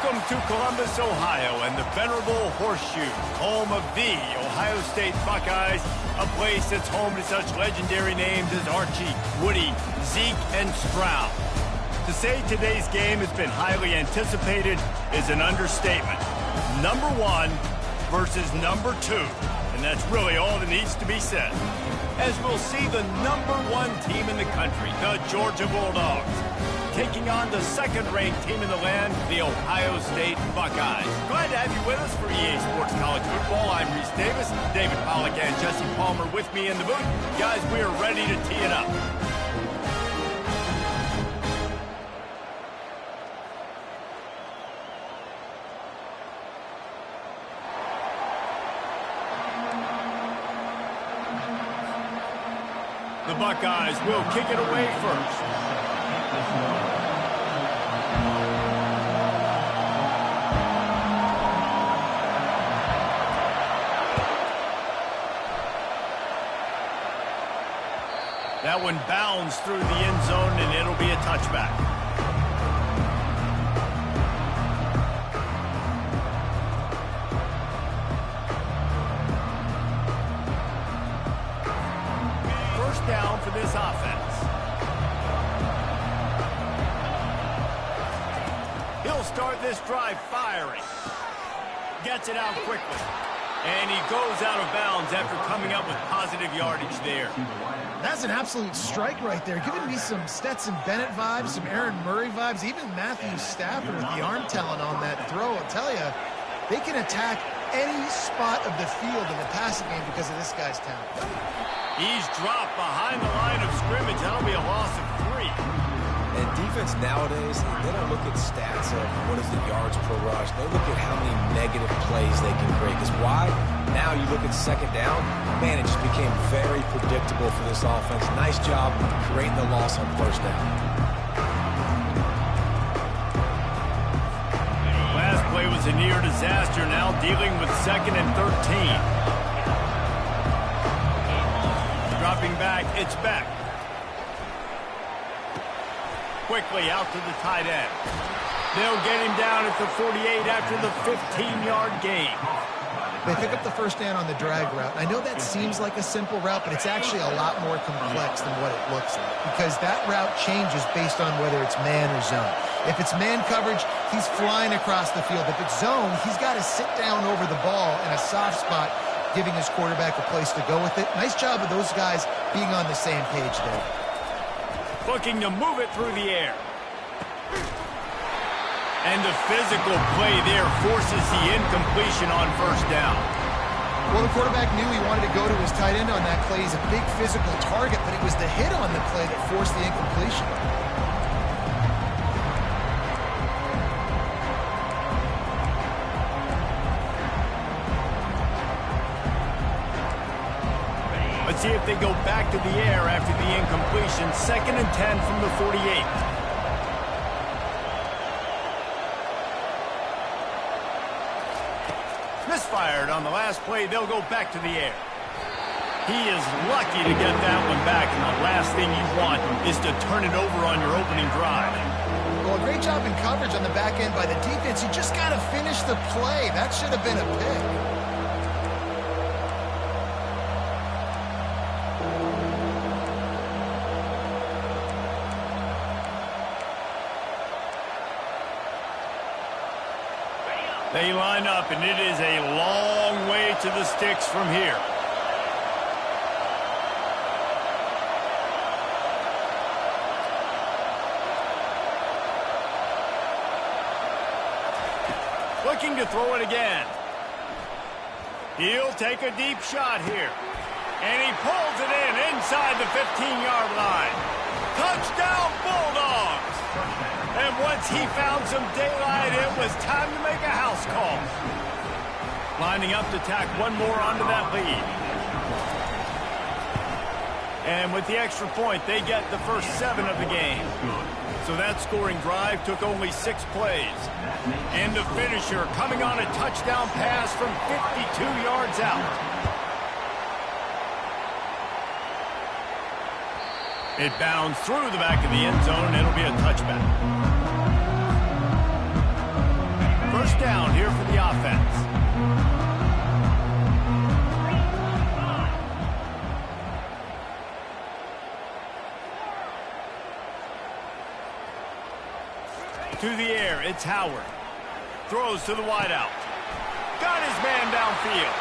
Welcome to Columbus, Ohio, and the venerable Horseshoe, home of the Ohio State Buckeyes, a place that's home to such legendary names as Archie, Woody, Zeke, and Stroud. To say today's game has been highly anticipated is an understatement. Number 1 versus number 2, and that's really all that needs to be said. As we'll see the number 1 team in the country, the Georgia Bulldogs, taking on the second-ranked team in the land, the Ohio State Buckeyes. Glad to have you with us for EA Sports College Football. I'm Reese Davis, David Pollack and Jesse Palmer with me in the booth. Guys, we are ready to tee it up. The Buckeyes will kick it away first. That one bounds through the end zone, and it'll be a touchback. First down for this offense. He'll start this drive firing. Gets it out quickly. And he goes out of bounds after coming up with positive yardage there. That's an absolute strike right there. Giving me some Stetson Bennett vibes, some Aaron Murray vibes, even Matthew Stafford with the arm talent on that throw. I'll tell you, they can attack any spot of the field in the passing game because of this guy's talent. He's dropped behind the line of scrimmage. That'll be a loss of 3. And defense nowadays, they don't look at stats of what is the yards per rush. They look at how many negative plays they can create. Because why? Now you look at second down, man, it just became very predictable for this offense. Nice job creating the loss on first down. Last play was a near disaster. Now dealing with 2nd and 13. Dropping back, it's Beck. Quickly out to the tight end. They'll get him down at the 48 after the 15-yard gain. They pick up the first down on the drag route. I know that seems like a simple route, but it's actually a lot more complex than what it looks like because that route changes based on whether it's man or zone. If it's man coverage, he's flying across the field. If it's zone, he's got to sit down over the ball in a soft spot, giving his quarterback a place to go with it. Nice job of those guys being on the same page there. Looking to move it through the air. And the physical play there forces the incompletion on first down. Well, the quarterback knew he wanted to go to his tight end on that play. He's a big physical target, but it was the hit on the play that forced the incompletion. Let's see if they go back to the air after the incompletion. 2nd and 10 from the 48. Misfired on the last play. They'll go back to the air. He is lucky to get that one back, and the last thing you want is to turn it over on your opening drive. Well, great job in coverage on the back end by the defense. You just got to finish the play. That should have been a pick. They line up, and it is a long way to the sticks from here. Looking to throw it again. He'll take a deep shot here. And he pulls it in inside the 15-yard line. Touchdown, Bulldogs! And once he found some daylight, it was time to make a house call. Lining up to tack one more onto that lead. And with the extra point, they get the first 7 of the game. So that scoring drive took only 6 plays. And the finisher coming on a touchdown pass from 52 yards out. It bounds through the back of the end zone, and it'll be a touchback. first down here for the offense. To the air, it's Howard. Throws to the wideout. Got his man downfield.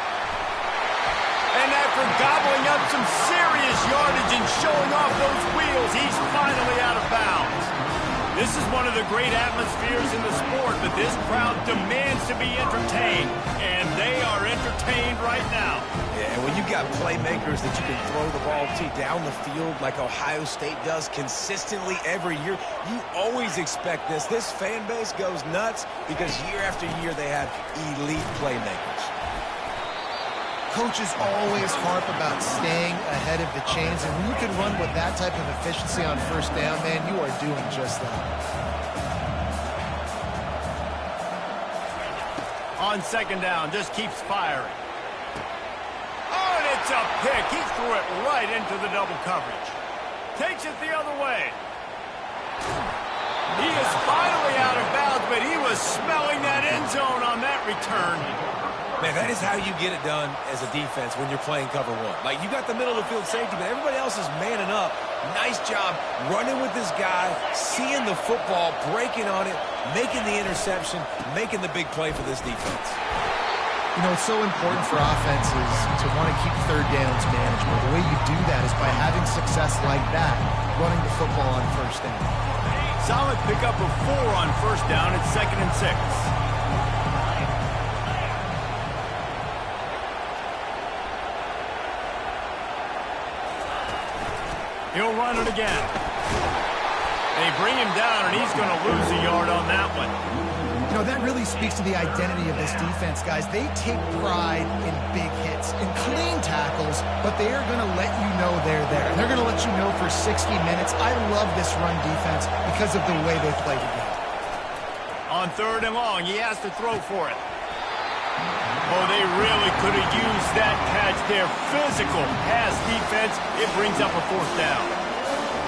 And after gobbling up some serious yardage and showing off those wheels, he's finally out of bounds. This is one of the great atmospheres in the sport, but this crowd demands to be entertained, and they are entertained right now. Yeah, and when you got playmakers that you can throw the ball to down the field like Ohio State does consistently every year, you always expect this. This fan base goes nuts because year after year they have elite playmakers. Coaches always harp about staying ahead of the chains, and when you can run with that type of efficiency on first down, man, you are doing just that. On second down, just keeps firing. Oh, and it's a pick. He threw it right into the double coverage. Takes it the other way. He is finally out of bounds, but he was smelling that end zone on that return. Man, that is how you get it done as a defense when you're playing cover one. Like, you got the middle of the field safety, but everybody else is manning up. Nice job running with this guy, seeing the football, breaking on it, making the interception, making the big play for this defense. You know, it's so important for offenses to want to keep third downs manageable. The way you do that is by having success like that, running the football on first down. Solid pickup of 4 on first down. It's 2nd and 6. He'll run it again. They bring him down, and he's going to lose a yard on that one. You know, that really speaks to the identity of this defense, guys. They take pride in big hits, in clean tackles, but they are going to let you know they're there. And they're going to let you know for 60 minutes. I love this run defense because of the way they play the game. On 3rd and long, he has to throw for it. Oh, they really could have used that catch there. Physical pass defense. It brings up a 4th down.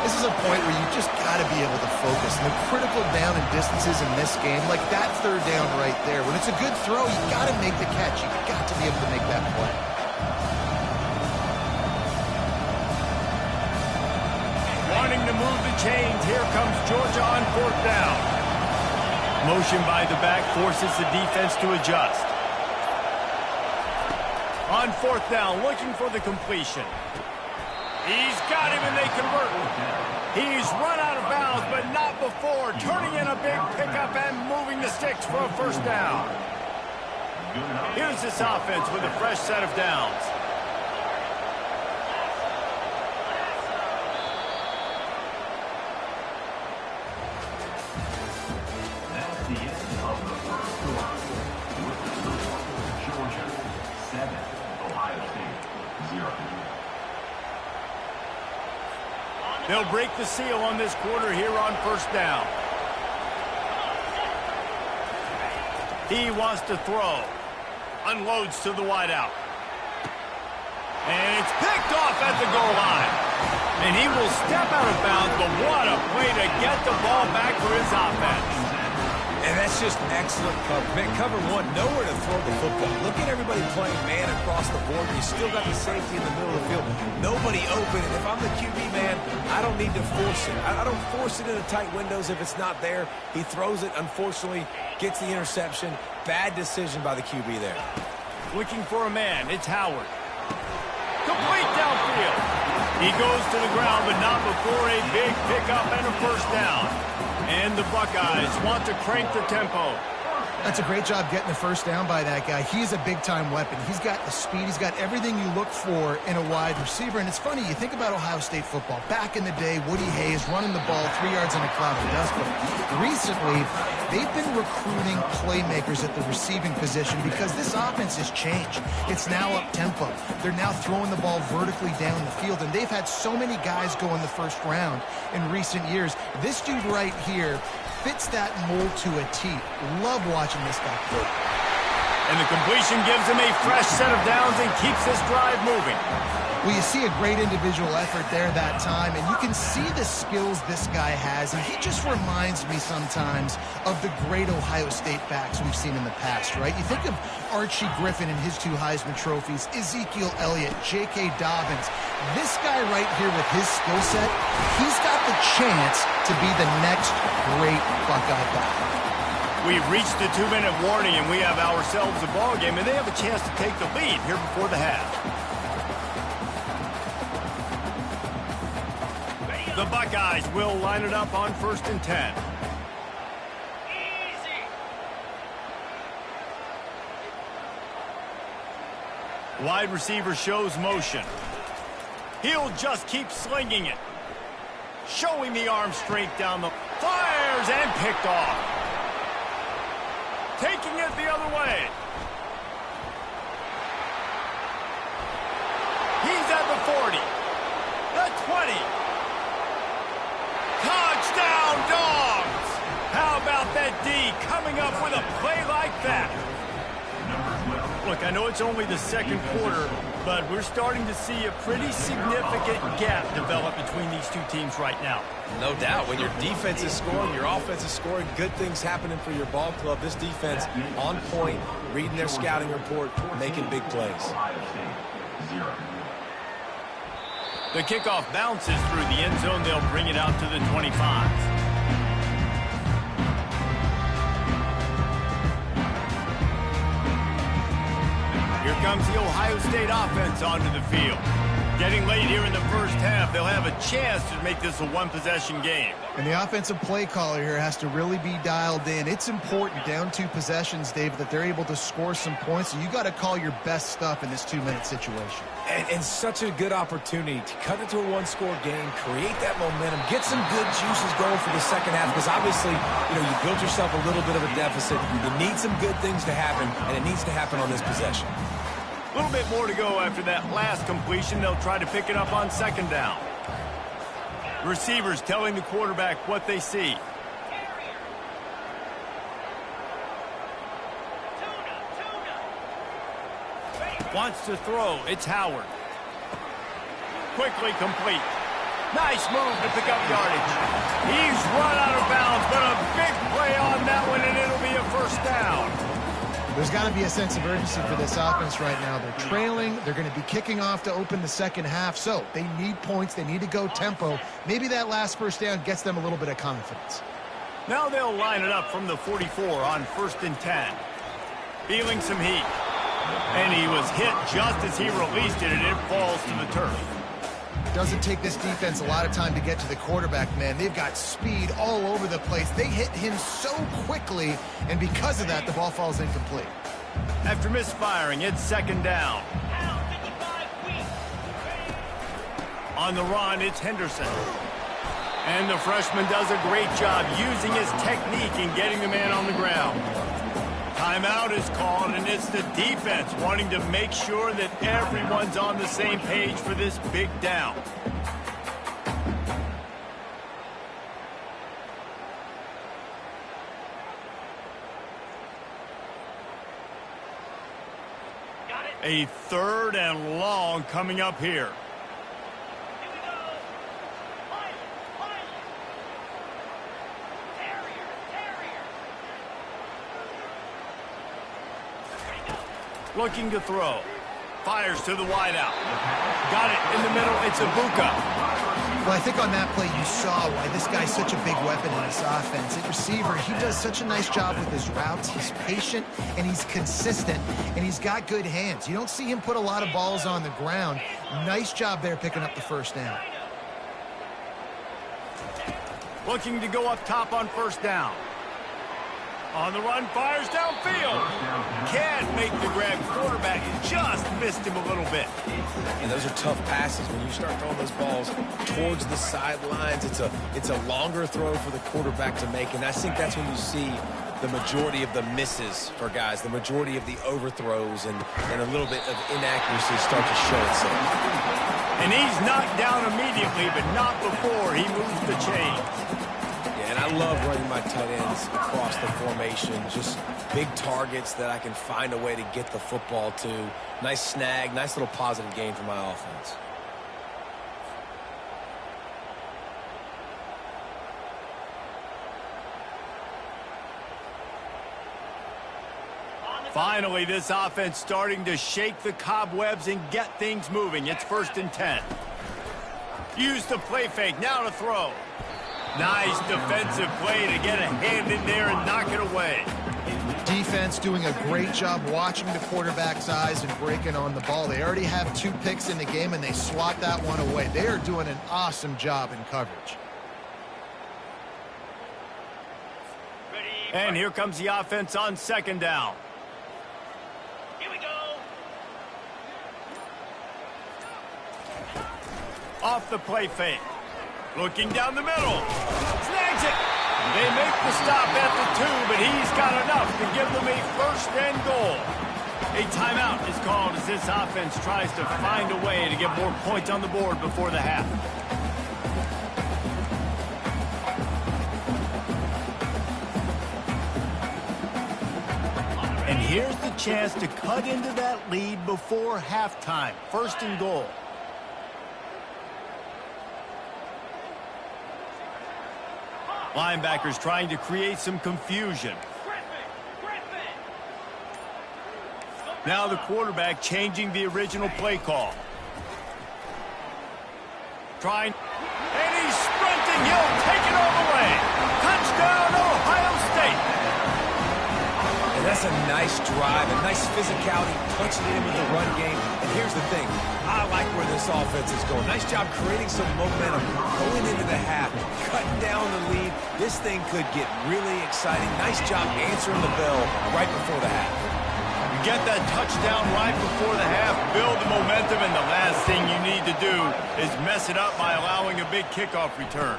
This is a point where you just got to be able to focus. And the critical down and distances in this game, like that 3rd down right there, when it's a good throw, you got to make the catch. You've got to be able to make that play. Wanting to move the chains, here comes Georgia on 4th down. Motion by the back forces the defense to adjust. On 4th down, looking for the completion. He's got him, and they convert. He's run out of bounds, but not before. Turning in a big pickup and moving the sticks for a 1st down. Here's this offense with a fresh set of downs. That's the end of the first quarter. With the score, Georgia 7, Ohio State 0. They'll break the seal on this quarter here on 1st down. He wants to throw. Unloads to the wideout. And it's picked off at the goal line. And he will step out of bounds, but what a way to get the ball back for his offense. And that's just excellent cover. Man, cover one, nowhere to throw the football. Look at everybody playing man across the board. You still got the safety in the middle of the field. Nobody open. And if I'm the QB, man, I don't need to force it. I don't force it into tight windows if it's not there. He throws it, unfortunately, gets the interception. Bad decision by the QB there. Looking for a man. It's Howard. Complete downfield. He goes to the ground, but not before a big pickup and a 1st down. And the Buckeyes want to crank the tempo. That's a great job getting the 1st down by that guy. He's a big-time weapon. He's got the speed. He's got everything you look for in a wide receiver. And it's funny, you think about Ohio State football. Back in the day, Woody Hayes running the ball 3 yards in a cloud of dust. But recently, they've been recruiting playmakers at the receiving position because this offense has changed. It's now up-tempo. They're now throwing the ball vertically down the field. And they've had so many guys go in the 1st round in recent years. This dude right here fits that mold to a T. Love watching this guy play. And the completion gives him a fresh set of downs and keeps this drive moving. Well, you see a great individual effort there that time, and you can see the skills this guy has, and he just reminds me sometimes of the great Ohio State backs we've seen in the past, right? You think of Archie Griffin and his 2 Heisman trophies, Ezekiel Elliott, J.K. Dobbins. This guy right here with his skill set, he's got the chance to be the next great Buckeye back. We've reached the 2-minute warning, and we have ourselves a ball game, and they have a chance to take the lead here before the half. The Buckeyes will line it up on 1st and 10. Wide receiver shows motion. He'll just keep slinging it. Showing the arm strength down the... Fires and picked off. Taking it the other way. He's at the 40. The 20. Touchdown, Dogs! How about that D coming up with a play like that? Look, I know it's only the 2nd quarter, but we're starting to see a pretty significant gap develop between these 2 teams right now. No doubt. When your defense is scoring, your offense is scoring, good things happening for your ball club. This defense on point, reading their scouting report, making big plays. The kickoff bounces through the end zone. They'll bring it out to the 25. Here comes the Ohio State offense onto the field. Getting late here in the first half, they'll have a chance to make this a 1-possession game. And the offensive play caller here has to really be dialed in. It's important, down 2 possessions, David, that they're able to score some points. So you got to call your best stuff in this 2-minute situation. And such a good opportunity to cut into a 1-score game, create that momentum, get some good juices going for the second half, because obviously, you built yourself a little bit of a deficit. You need some good things to happen, and it needs to happen on this possession. A little bit more to go after that last completion. They'll try to pick it up on 2nd down. Receivers telling the quarterback what they see. Wants to throw. It's Howard. Quickly complete. Nice move to pick up yardage. He's run out of bounds, but a big play on that one, and it'll be a 1st down. There's got to be a sense of urgency for this offense right now. They're trailing. They're going to be kicking off to open the second half. So they need points. They need to go tempo. Maybe that last 1st down gets them a little bit of confidence. Now they'll line it up from the 44 on 1st and 10. Feeling some heat. And he was hit just as he released it, and it falls to the turf. Doesn't take this defense a lot of time to get to the quarterback, man. They've got speed all over the place. They hit him so quickly, and because of that, the ball falls incomplete. After misfiring, it's 2nd down. On the run, it's Henderson. And the freshman does a great job using his technique and getting the man on the ground. Timeout is called, and it's the defense wanting to make sure that everyone's on the same page for this big down. A 3rd and long coming up here. Looking to throw. Fires to the wideout. Got it in the middle. It's Ibuka. Well, I think on that play you saw why this guy's such a big weapon in this offense. At receiver, he does such a nice job with his routes. He's patient, and he's consistent, and he's got good hands. You don't see him put a lot of balls on the ground. Nice job there picking up the 1st down. Looking to go up top on 1st down. On the run, fires downfield. Can't make the grab. Quarterback just missed him a little bit. And those are tough passes. When you start throwing those balls towards the sidelines, it's a longer throw for the quarterback to make. And I think that's when you see the majority of the misses for guys, the majority of the overthrows, and a little bit of inaccuracy start to show itself. And he's knocked down immediately, but not before he moves the chains. And I love running my tight ends across the formation. Just big targets that I can find a way to get the football to. Nice snag, nice little positive gain for my offense. Finally, this offense starting to shake the cobwebs and get things moving. It's 1st and 10. Use the play fake. Now to throw. Nice defensive play to get a hand in there and knock it away. Defense doing a great job watching the quarterback's eyes and breaking on the ball. They already have 2 picks in the game, and they swat that one away. They are doing an awesome job in coverage. And here comes the offense on 2nd down. Here we go. Off the play fake. Looking down the middle. Snags it. They make the stop at the 2, but he's got enough to give them a 1st and goal. A timeout is called as this offense tries to find a way to get more points on the board before the half. And here's the chance to cut into that lead before halftime. 1st and goal. Linebackers trying to create some confusion. Now the quarterback changing the original play call. Trying, and he's sprinting. He'll take it all the way. Touchdown, Ohio State. And that's a nice drive, a nice physicality, punching it in with the run game. And here's the thing. I like where this offense is going. Nice job creating some momentum going into the half, cutting down the lead. This thing could get really exciting. Nice job answering the bell right before the half. You get that touchdown right before the half, build the momentum, and the last thing you need to do is mess it up by allowing a big kickoff return.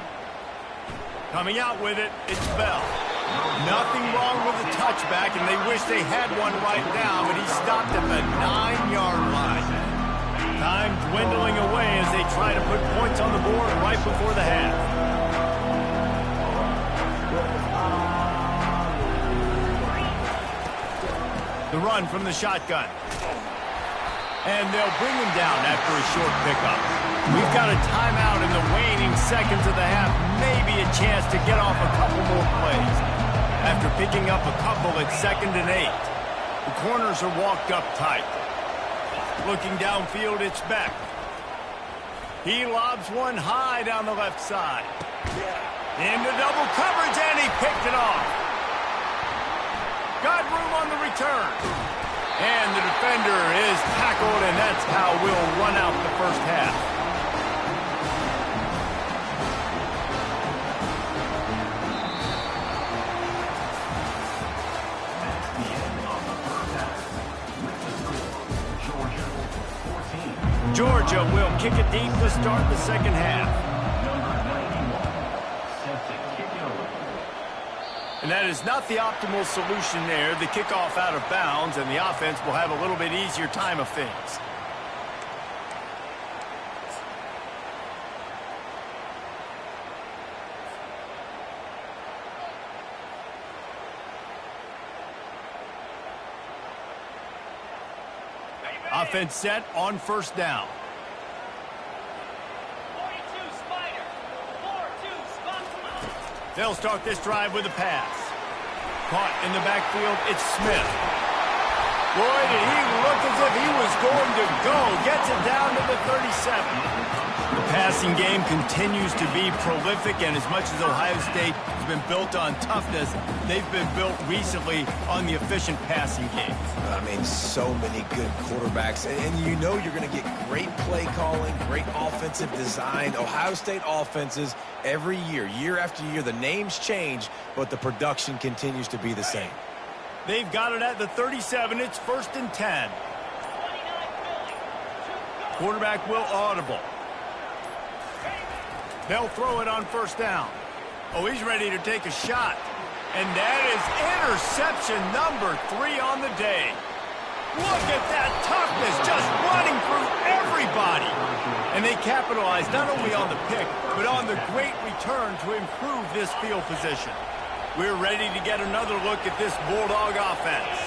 Coming out with it, it's Bell. Nothing wrong with the touchback, and they wish they had one right now, but he stopped at the 9-yard line. Time dwindling away as they try to put points on the board right before the half. The run from the shotgun. And they'll bring him down after a short pickup. We've got a timeout in the waning seconds of the half. Maybe a chance to get off a couple more plays. After picking up a couple at 2nd and 8. The corners are walked up tight. Looking downfield, it's Beck. He lobs one high down the left side. Into double coverage, and he picked it off. Got room on the return. And the defender is tackled, and that's how we'll run out the 1st half. Georgia will kick it deep to start the 2nd half. And that is not the optimal solution there. The kickoff out of bounds, and the offense will have a little bit easier time of things. Offense set on 1st down. 42 Spider. 4-2 Spot. They'll start this drive with a pass. Caught in the backfield, it's Smith. Boy, did he look as if he was going to go. Gets it down to the 37. The passing game continues to be prolific, and as much as Ohio State has been built on toughness, they've been built recently on the efficient passing game. I mean, so many good quarterbacks, and you know you're going to get great play calling, great offensive design. Ohio State offenses every year, year after year, the names change, but the production continues to be the same. They've got it at the 37. It's 1st and 10. Quarterback will audible. They'll throw it on 1st down. Oh, he's ready to take a shot. And that is interception number 3 on the day. Look at that toughness, just running through everybody. And they capitalized not only on the pick, but on the great return to improve this field position. We're ready to get another look at this Bulldog offense.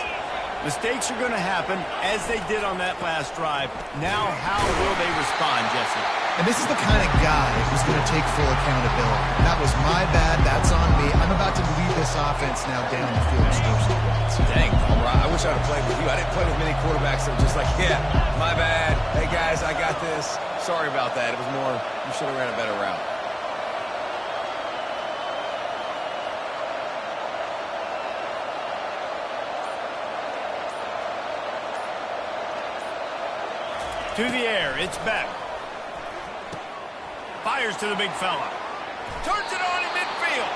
Mistakes are going to happen, as they did on that last drive. Now, how will they respond, Jesse? And this is the kind of guy who's going to take full accountability. That was my bad. That's on me. I'm about to lead this offense now down the field and score some points. Dang, Palmer, I wish I'd have played with you. I didn't play with many quarterbacks that were just like, yeah, my bad. Hey, guys, I got this. Sorry about that. It was more, you should have ran a better route. To the air, it's back. Fires to the big fella. Turns it on in midfield.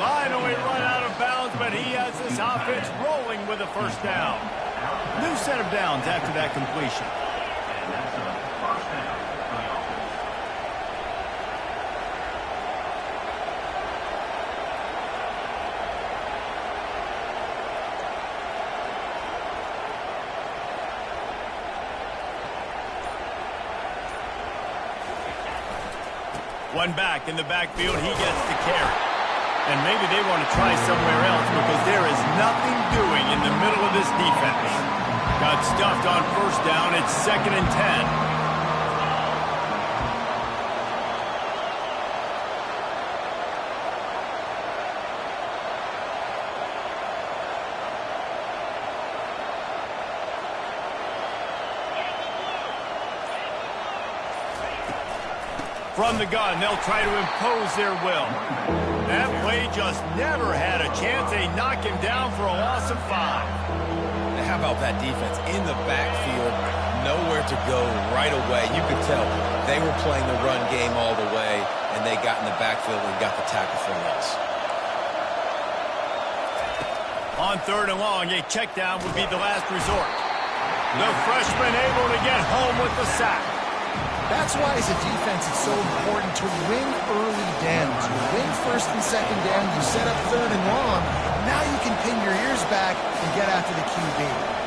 Finally run out of bounds, but he has this offense rolling with a first down. New set of downs after that completion. And that's a first down for the offense. One back in the backfield, he gets the carry. And maybe they want to try somewhere else because there is nothing doing in the middle of this defense. Got stuffed on first down. It's 2nd and 10. From the gun, they'll try to impose their will. That play just never had a chance. They knock him down for a loss of 5. How about that defense in the backfield? Nowhere to go right away. You could tell they were playing the run game all the way, and they got in the backfield and got the tackle for a loss. On 3rd and long, a check down would be the last resort. The freshman able to get home with the sack. That's why, as a defense, it's so important to win early downs. You win 1st and 2nd down, you set up 3rd and long. Now you can pin your ears back and get after the QB.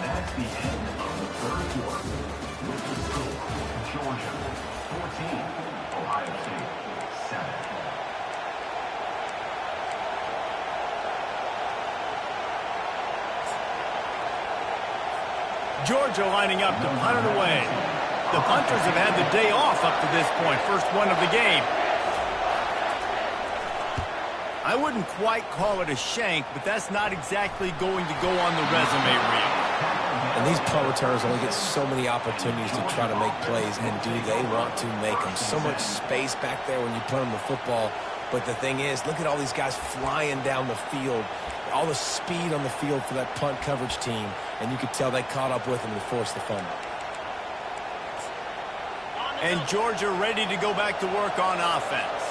That's the end of the third quarter. With the score, Georgia 14, Ohio State 7. Georgia lining up to punt it away. The punters have had the day off up to this point. First one of the game. I wouldn't quite call it a shank, but that's not exactly going to go on the resume reel. And these punt returners only get so many opportunities to try to make plays, and do they want to make them? So much space back there when you punt them the football. But the thing is, look at all these guys flying down the field, all the speed on the field for that punt coverage team, and you could tell they caught up with them and forced the fumble. And Georgia ready to go back to work on offense.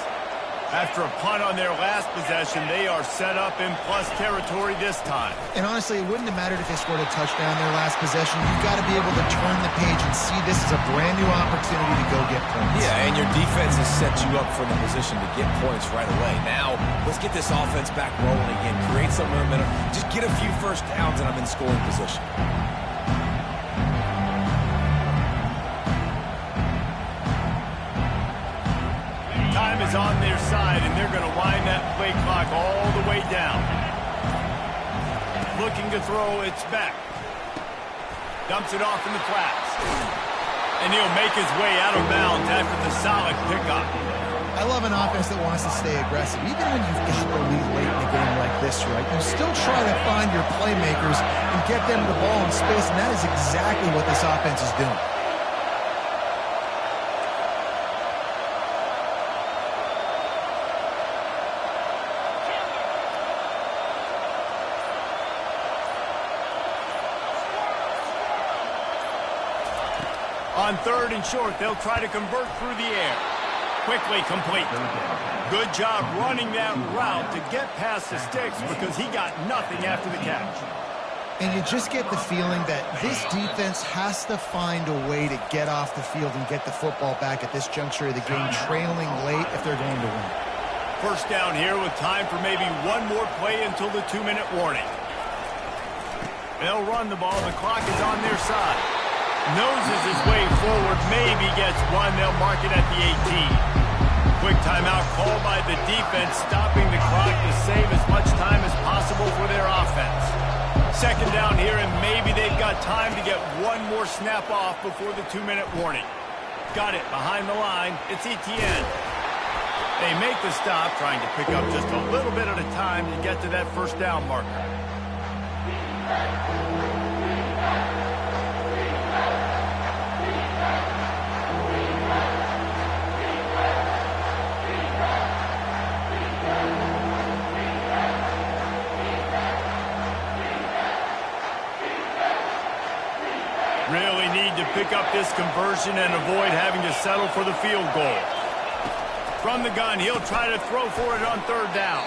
After a punt on their last possession, they are set up in plus territory this time. And honestly, it wouldn't have mattered if they scored a touchdown their last possession. You've got to be able to turn the page and see this is a brand new opportunity to go get points. Yeah, and your defense has set you up for the position to get points right away. Now, let's get this offense back rolling again. Create some momentum. Just get a few first downs and I'm in scoring position. Time is on their side, and they're going to wind that play clock all the way down. Looking to throw, it's back. Dumps it off in the flats. And he'll make his way out of bounds after the solid pickup. I love an offense that wants to stay aggressive. Even when you've got the lead late in a game like this, right, you still try to find your playmakers and get them the ball in space, and that is exactly what this offense is doing. On 3rd and short, they'll try to convert through the air. Quickly complete. Good job running that route to get past the sticks because he got nothing after the catch. And you just get the feeling that this defense has to find a way to get off the field and get the football back at this juncture of the game, trailing late if they're going to win. First down here with time for maybe one more play until the 2-minute warning. They'll run the ball. The clock is on their side. Noses his way forward, maybe gets one. They'll mark it at the 18. Quick timeout called by the defense, stopping the clock to save as much time as possible for their offense. Second down here, and maybe they've got time to get one more snap off before the 2-minute warning. Got it behind the line. It's Etienne. They make the stop, trying to pick up just a little bit at a time to get to that first down marker. Really need to pick up this conversion and avoid having to settle for the field goal. From the gun, he'll try to throw for it on third down.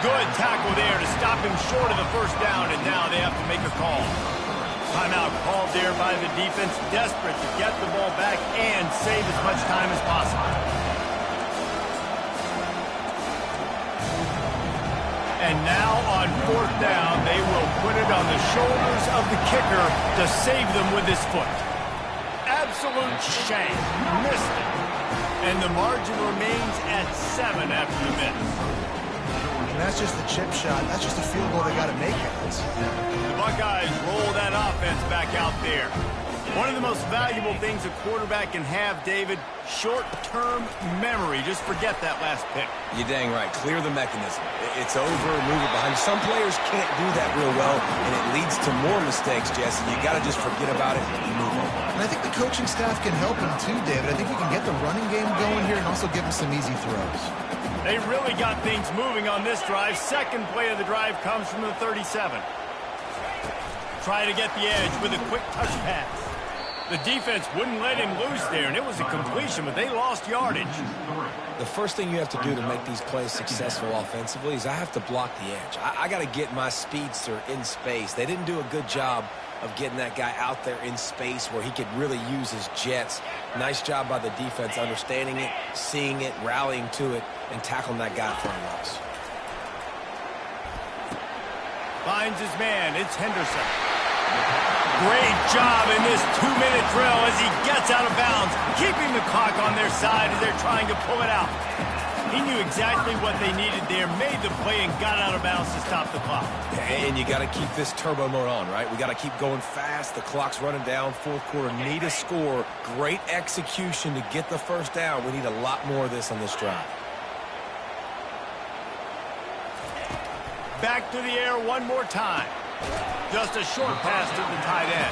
Good tackle there to stop him short of the first down, and now they have to make a call. Timeout called there by the defense, desperate to get the ball back and save as much time as possible. And now on fourth down, they will put it on the shoulders of the kicker to save them with his foot. Absolute shame. Missed it. And the margin remains at 7 after the miss. And that's just a chip shot. That's just a field goal they got to make, guys. The Buckeyes roll that offense back out there. One of the most valuable things a quarterback can have, David, short-term memory. Just forget that last pick. You're dang right. Clear the mechanism. It's over, move it behind. Some players can't do that real well, and it leads to more mistakes, Jesse. You got to just forget about it and move on. And I think the coaching staff can help him too, David. I think we can get the running game going here and also give him some easy throws. They really got things moving on this drive. Second play of the drive comes from the 37. Try to get the edge with a quick touch pass. The defense wouldn't let him loose there, and it was a completion, but they lost yardage. The first thing you have to do to make these plays successful offensively is I have to block the edge. I got to get my speedster in space. They didn't do a good job of getting that guy out there in space where he could really use his jets. Nice job by the defense understanding it, seeing it, rallying to it, and tackling that guy for a loss. Finds his man. It's Henderson. Great job in this 2-minute drill as he gets out of bounds, keeping the clock on their side as they're trying to pull it out. He knew exactly what they needed there, made the play, and got out of bounds to stop the clock. And you got to keep this turbo mode on, right? We got to keep going fast. The clock's running down. Fourth quarter, need a score. Great execution to get the first down. We need a lot more of this on this drive. Back to the air one more time. Just a short pass to the tight end.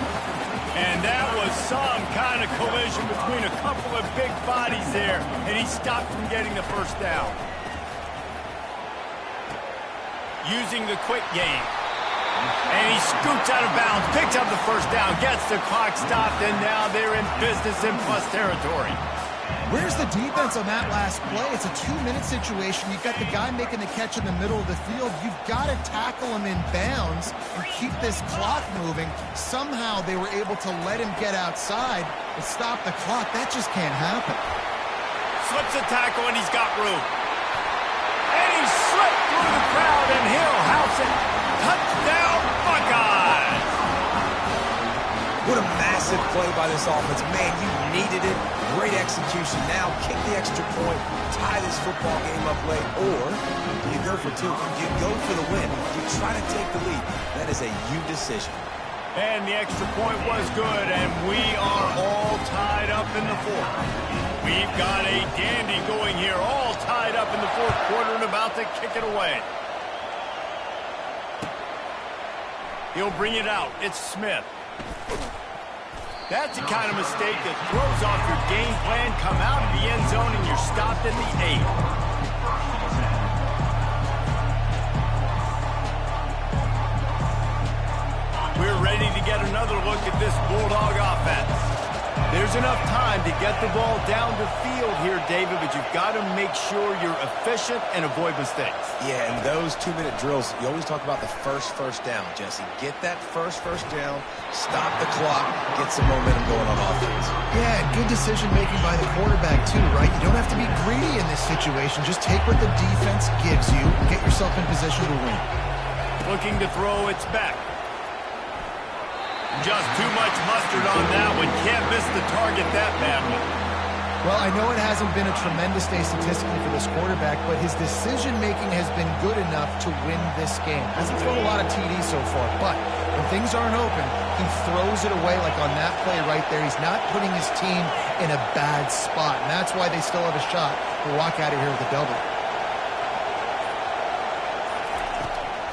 And that was some kind of collision between a couple of big bodies there, and he stopped from getting the first down. Using the quick game. And he scoots out of bounds, picks up the first down, gets the clock stopped, and now they're in business in plus territory. Where's the defense on that last play? It's a 2-minute situation. You've got the guy making the catch in the middle of the field. You've got to tackle him in bounds and keep this clock moving. Somehow they were able to let him get outside and stop the clock. That just can't happen. Slips a tackle, and he's got room. And he slipped through the crowd, and he'll house it. Touchdown, Buckeyes! What a massive play by this offense. Man, you needed it. Great execution. Now kick the extra point, tie this football game up late, or do you go for two? You go for the win. You try to take the lead. That is a you decision. And the extra point was good, and we are all tied up in the fourth. We've got a dandy going here, all tied up in the fourth quarter and about to kick it away. He'll bring it out. It's Smith. That's the kind of mistake that throws off your game plan. Come out of the end zone and you're stopped at the 8. We're ready to get another look at this Bulldog offense. There's enough time to get the ball down the field here, David, but you've got to make sure you're efficient and avoid mistakes. Yeah, in those 2-minute drills, you always talk about the first down, Jesse. Get that first down, stop the clock, get some momentum going on offense. Yeah, and good decision-making by the quarterback, too, right? You don't have to be greedy in this situation. Just take what the defense gives you and get yourself in position to win. Looking to throw, it's back. Just too much mustard on that one. Can't miss the target that badly. Well, I know it hasn't been a tremendous day statistically for this quarterback, but his decision-making has been good enough to win this game. Hasn't thrown a lot of TDs so far, but when things aren't open, he throws it away like on that play right there. He's not putting his team in a bad spot, and that's why they still have a shot to walk out of here with a double.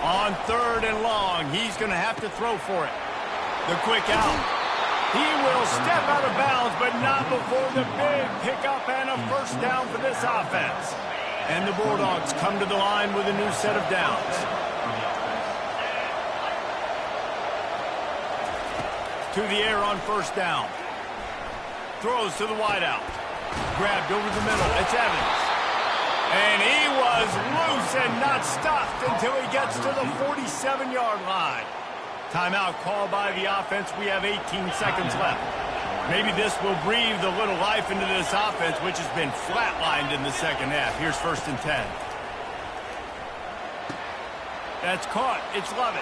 On 3rd and long, he's going to have to throw for it. The quick out. He will step out of bounds, but not before the big pickup and a first down for this offense. And the Bulldogs come to the line with a new set of downs. To the air on first down. Throws to the wideout. Grabbed over the middle. It's Evans. And he was loose and not stopped until he gets to the 47-yard line. Timeout called by the offense. We have 18 seconds left. Maybe this will breathe a little life into this offense, which has been flatlined in the second half. Here's 1st and 10. That's caught. It's Lovett.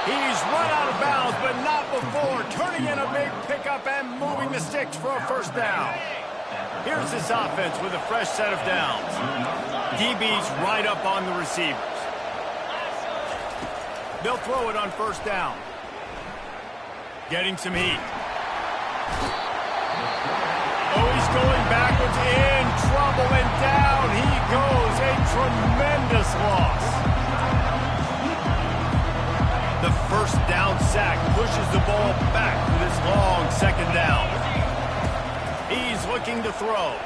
He's run out of bounds, but not before turning in a big pickup and moving the sticks for a first down. Here's this offense with a fresh set of downs. DB's right up on the receivers. They'll throw it on first down. Getting some heat. Oh, he's going backwards, in trouble, and down he goes. A tremendous loss. The first down sack pushes the ball back for this long 2nd down. He's looking to throw.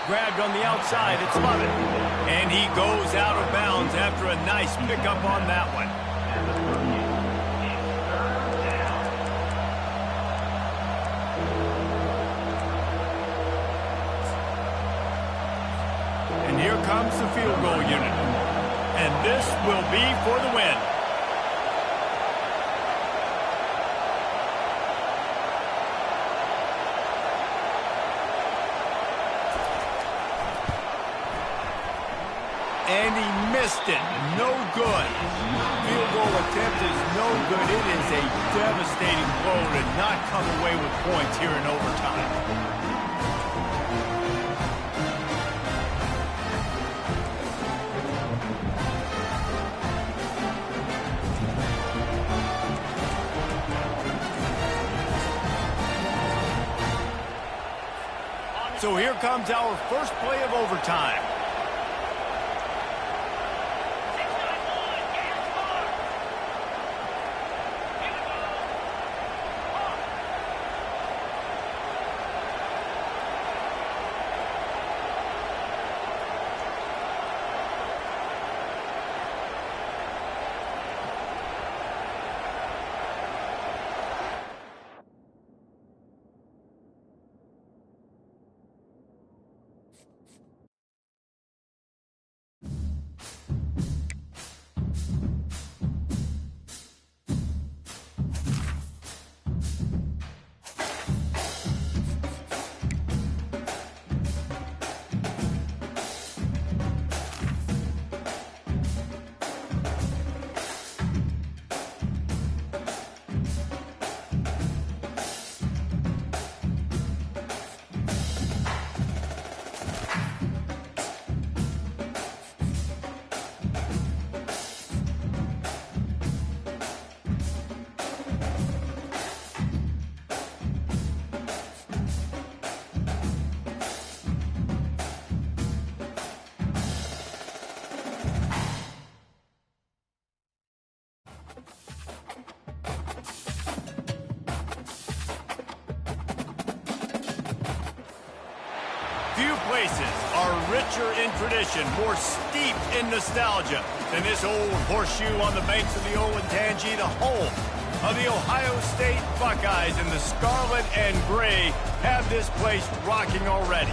Grabbed on the outside, it's Lovett. And he goes out of bounds after a nice pickup on that one. And here comes the field goal unit. And this will be for the win. And he missed it. No good. Field goal attempt is no good. It is a devastating blow to not come away with points here in overtime. So here comes our first play of overtime. Few places are richer in tradition, more steeped in nostalgia than this old horseshoe on the banks of the Olentangy, the home of the Ohio State Buckeyes, and the scarlet and gray have this place rocking already.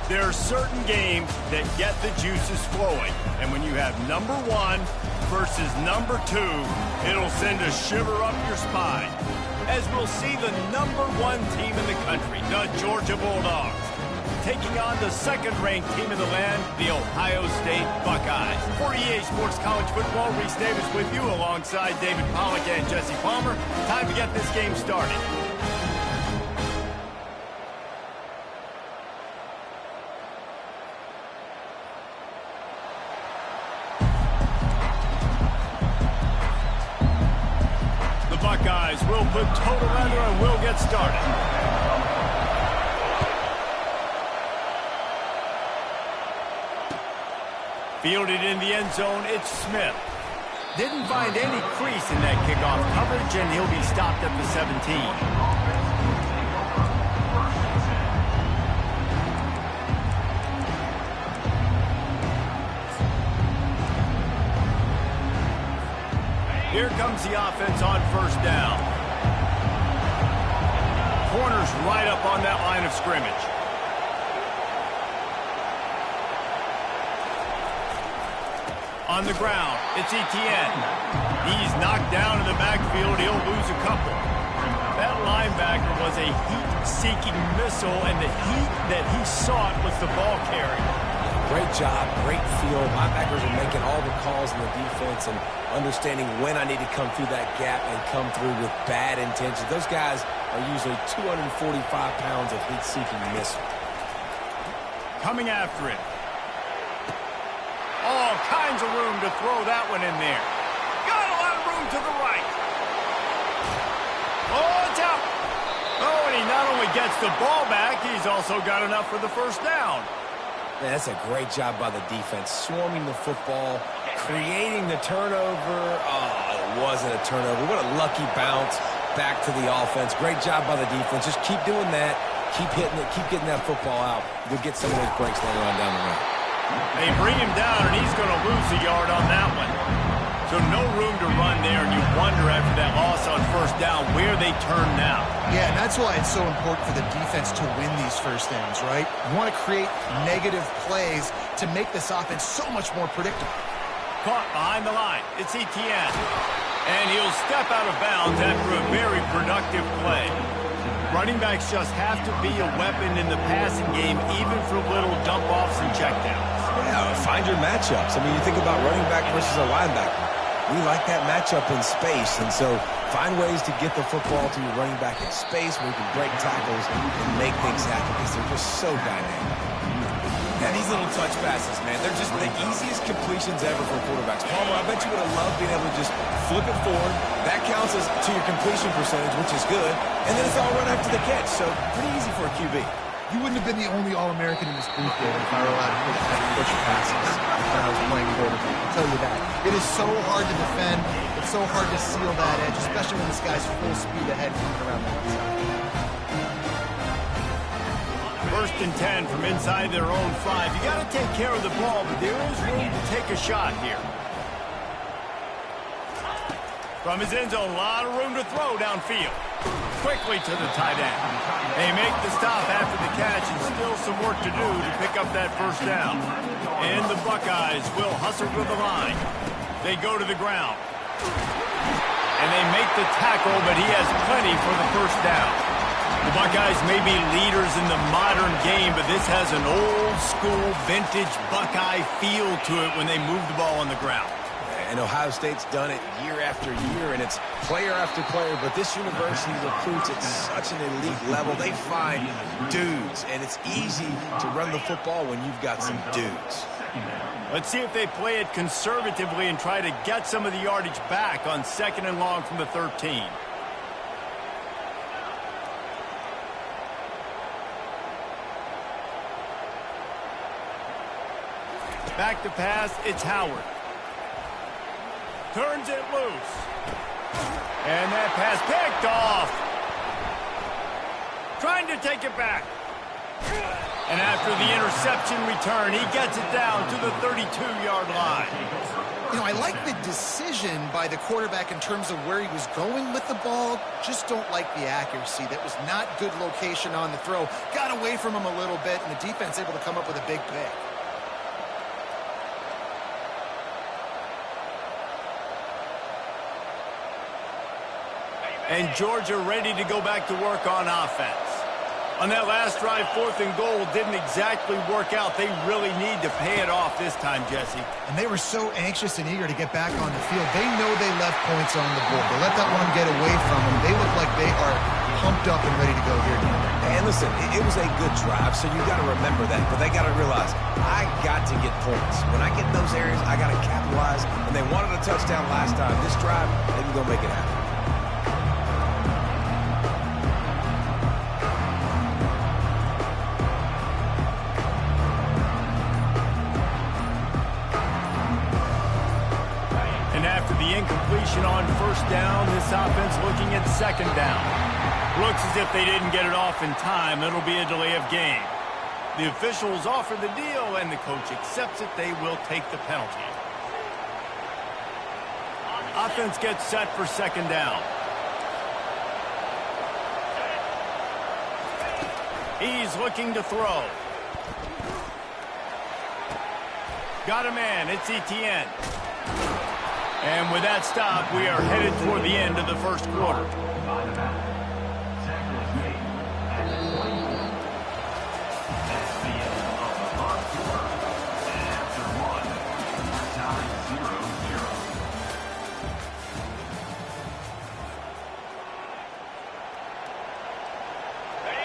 There are certain games that get the juices flowing, and when you have number 1 versus number 2, it'll send a shiver up your spine, as we'll see the number 1 team in the country, the Georgia Bulldogs, taking on the second-ranked team in the land, the Ohio State Buckeyes. For EA Sports College Football, Reese Davis with you alongside David Pollack and Jesse Palmer. Time to get this game started. The Buckeyes will put total under and will get started. Fielded in the end zone, it's Smith. Didn't find any crease in that kickoff coverage, and he'll be stopped at the 17. Here comes the offense on first down. Corner's right up on that line of scrimmage. On the ground, it's Etienne. He's knocked down in the backfield. He'll lose a couple. That linebacker was a heat-seeking missile, and the heat that he sought was the ball carrier. Great job, great feel. Linebackers are making all the calls in the defense and understanding when I need to come through that gap and come through with bad intentions. Those guys are usually 245 pounds of heat-seeking missile. Coming after it. All kinds of room to throw that one in there. Got a lot of room to the right. Oh, it's out. Oh, and he not only gets the ball back, he's also got enough for the first down. Man, that's a great job by the defense. Swarming the football, creating the turnover. Oh, it wasn't a turnover. What a lucky bounce back to the offense. Great job by the defense. Just keep doing that. Keep hitting it. Keep getting that football out. You'll get some of those breaks later on down the road. They bring him down, and he's going to lose a yard on that one. So no room to run there, and you wonder after that loss on first down where they turn now. Yeah, and that's why it's so important for the defense to win these first downs, right? You want to create negative plays to make this offense so much more predictable. Caught behind the line. It's Etienne. And he'll step out of bounds after a very productive play. Running backs just have to be a weapon in the passing game, even for little dump-offs and checkdowns. Yeah, find your matchups. I mean, you think about running back versus a linebacker. We like that matchup in space, and so find ways to get the football to your running back in space where you can break tackles and make things happen because they're just so dynamic. And these little touch passes, man, they're just the easiest completions ever for quarterbacks. Palmer, I bet you would have loved being able to just flip it forward. That counts as to your completion percentage, which is good. And then it's all run after the catch, so pretty easy for a QB. You wouldn't have been the only All-American in this booth, David, if I were allowed to push passes when I was playing quarterback. I'll tell you that. It is so hard to defend. It's so hard to seal that edge, especially when this guy's full speed ahead coming around the outside. First and 10 from inside their own 5. You got to take care of the ball, but there is room to take a shot here. From his end zone, a lot of room to throw downfield. Quickly to the tight end. They make the stop after the catch, and still some work to do to pick up that first down. And the Buckeyes will hustle to the line. They go to the ground. And they make the tackle, but he has plenty for the first down. The Buckeyes may be leaders in the modern game, but this has an old-school, vintage Buckeye feel to it when they move the ball on the ground. And Ohio State's done it year after year, and it's player after player. But this university recruits at such an elite level. They find dudes, and it's easy to run the football when you've got some dudes. Let's see if they play it conservatively and try to get some of the yardage back on 2nd and long from the 13. Back to pass, it's Howard. Turns it loose. And that pass picked off. Trying to take it back. And after the interception return, he gets it down to the 32-yard line. You know, I like the decision by the quarterback in terms of where he was going with the ball. Just don't like the accuracy. That was not good location on the throw. Got away from him a little bit, and the defense able to come up with a big pick. And Georgia ready to go back to work on offense. On that last drive, 4th and goal didn't exactly work out. They really need to pay it off this time, Jesse. And they were so anxious and eager to get back on the field. They know they left points on the board. They let that one get away from them. They look like they are pumped up and ready to go here tonight. And listen, it was a good drive, so you got to remember that. But they got to realize, I got to get points. When I get in those areas, I got to capitalize. And they wanted a touchdown last time. This drive, they can go make it happen. Incompletion on 1st down. This offense looking at 2nd down. Looks as if they didn't get it off in time. It'll be a delay of game. The officials offer the deal, and the coach accepts it. They will take the penalty. Offense gets set for 2nd down. He's looking to throw. Got a man. It's Etienne. And with that stop, we are headed toward the end of the 1st quarter.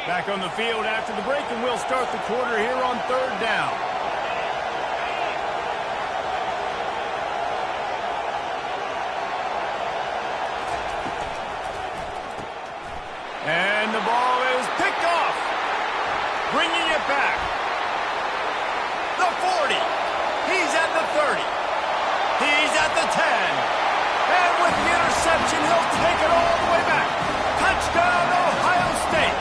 Back on the field after the break, and we'll start the quarter here on 3rd down. And the ball is picked off. Bringing it back. The 40. He's at the 30. He's at the 10. And with the interception, he'll take it all the way back. Touchdown, Ohio State.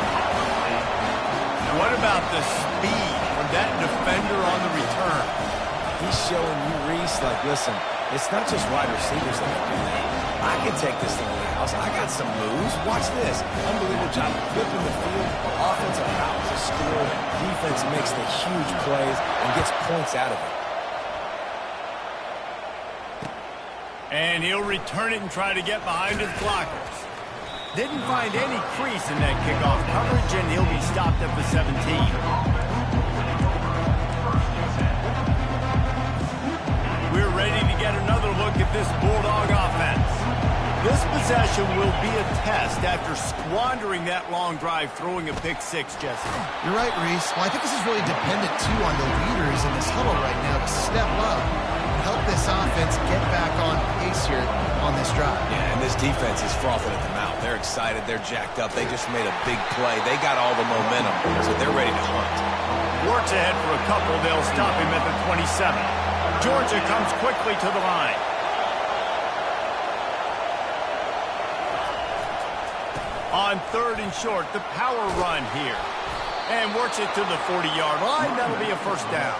What about the speed from that defender on the return? He's showing you, Reese, like, listen, it's not just wide receivers that can do that. I can take this thing to the house. I got some moves. Watch this. Unbelievable job flipping the field. Offensive power to score. Defense makes the huge plays and gets points out of it. And he'll return it and try to get behind his blockers. Didn't find any crease in that kickoff coverage, and he'll be stopped at the 17. We're ready to get another look at this Bulldog offense. This possession will be a test after squandering that long drive, throwing a pick 6, Jesse. You're right, Reese. Well, I think this is really dependent, too, on the leaders in this huddle right now to step up and help this offense get back on pace here on this drive. Yeah, and this defense is frothing at the mouth. They're excited. They're jacked up. They just made a big play. They got all the momentum, so they're ready to hunt. Works ahead for a couple. They'll stop him at the 27. Georgia comes quickly to the line. On 3rd and short, the power run here. And works it to the 40-yard line. That'll be a 1st down.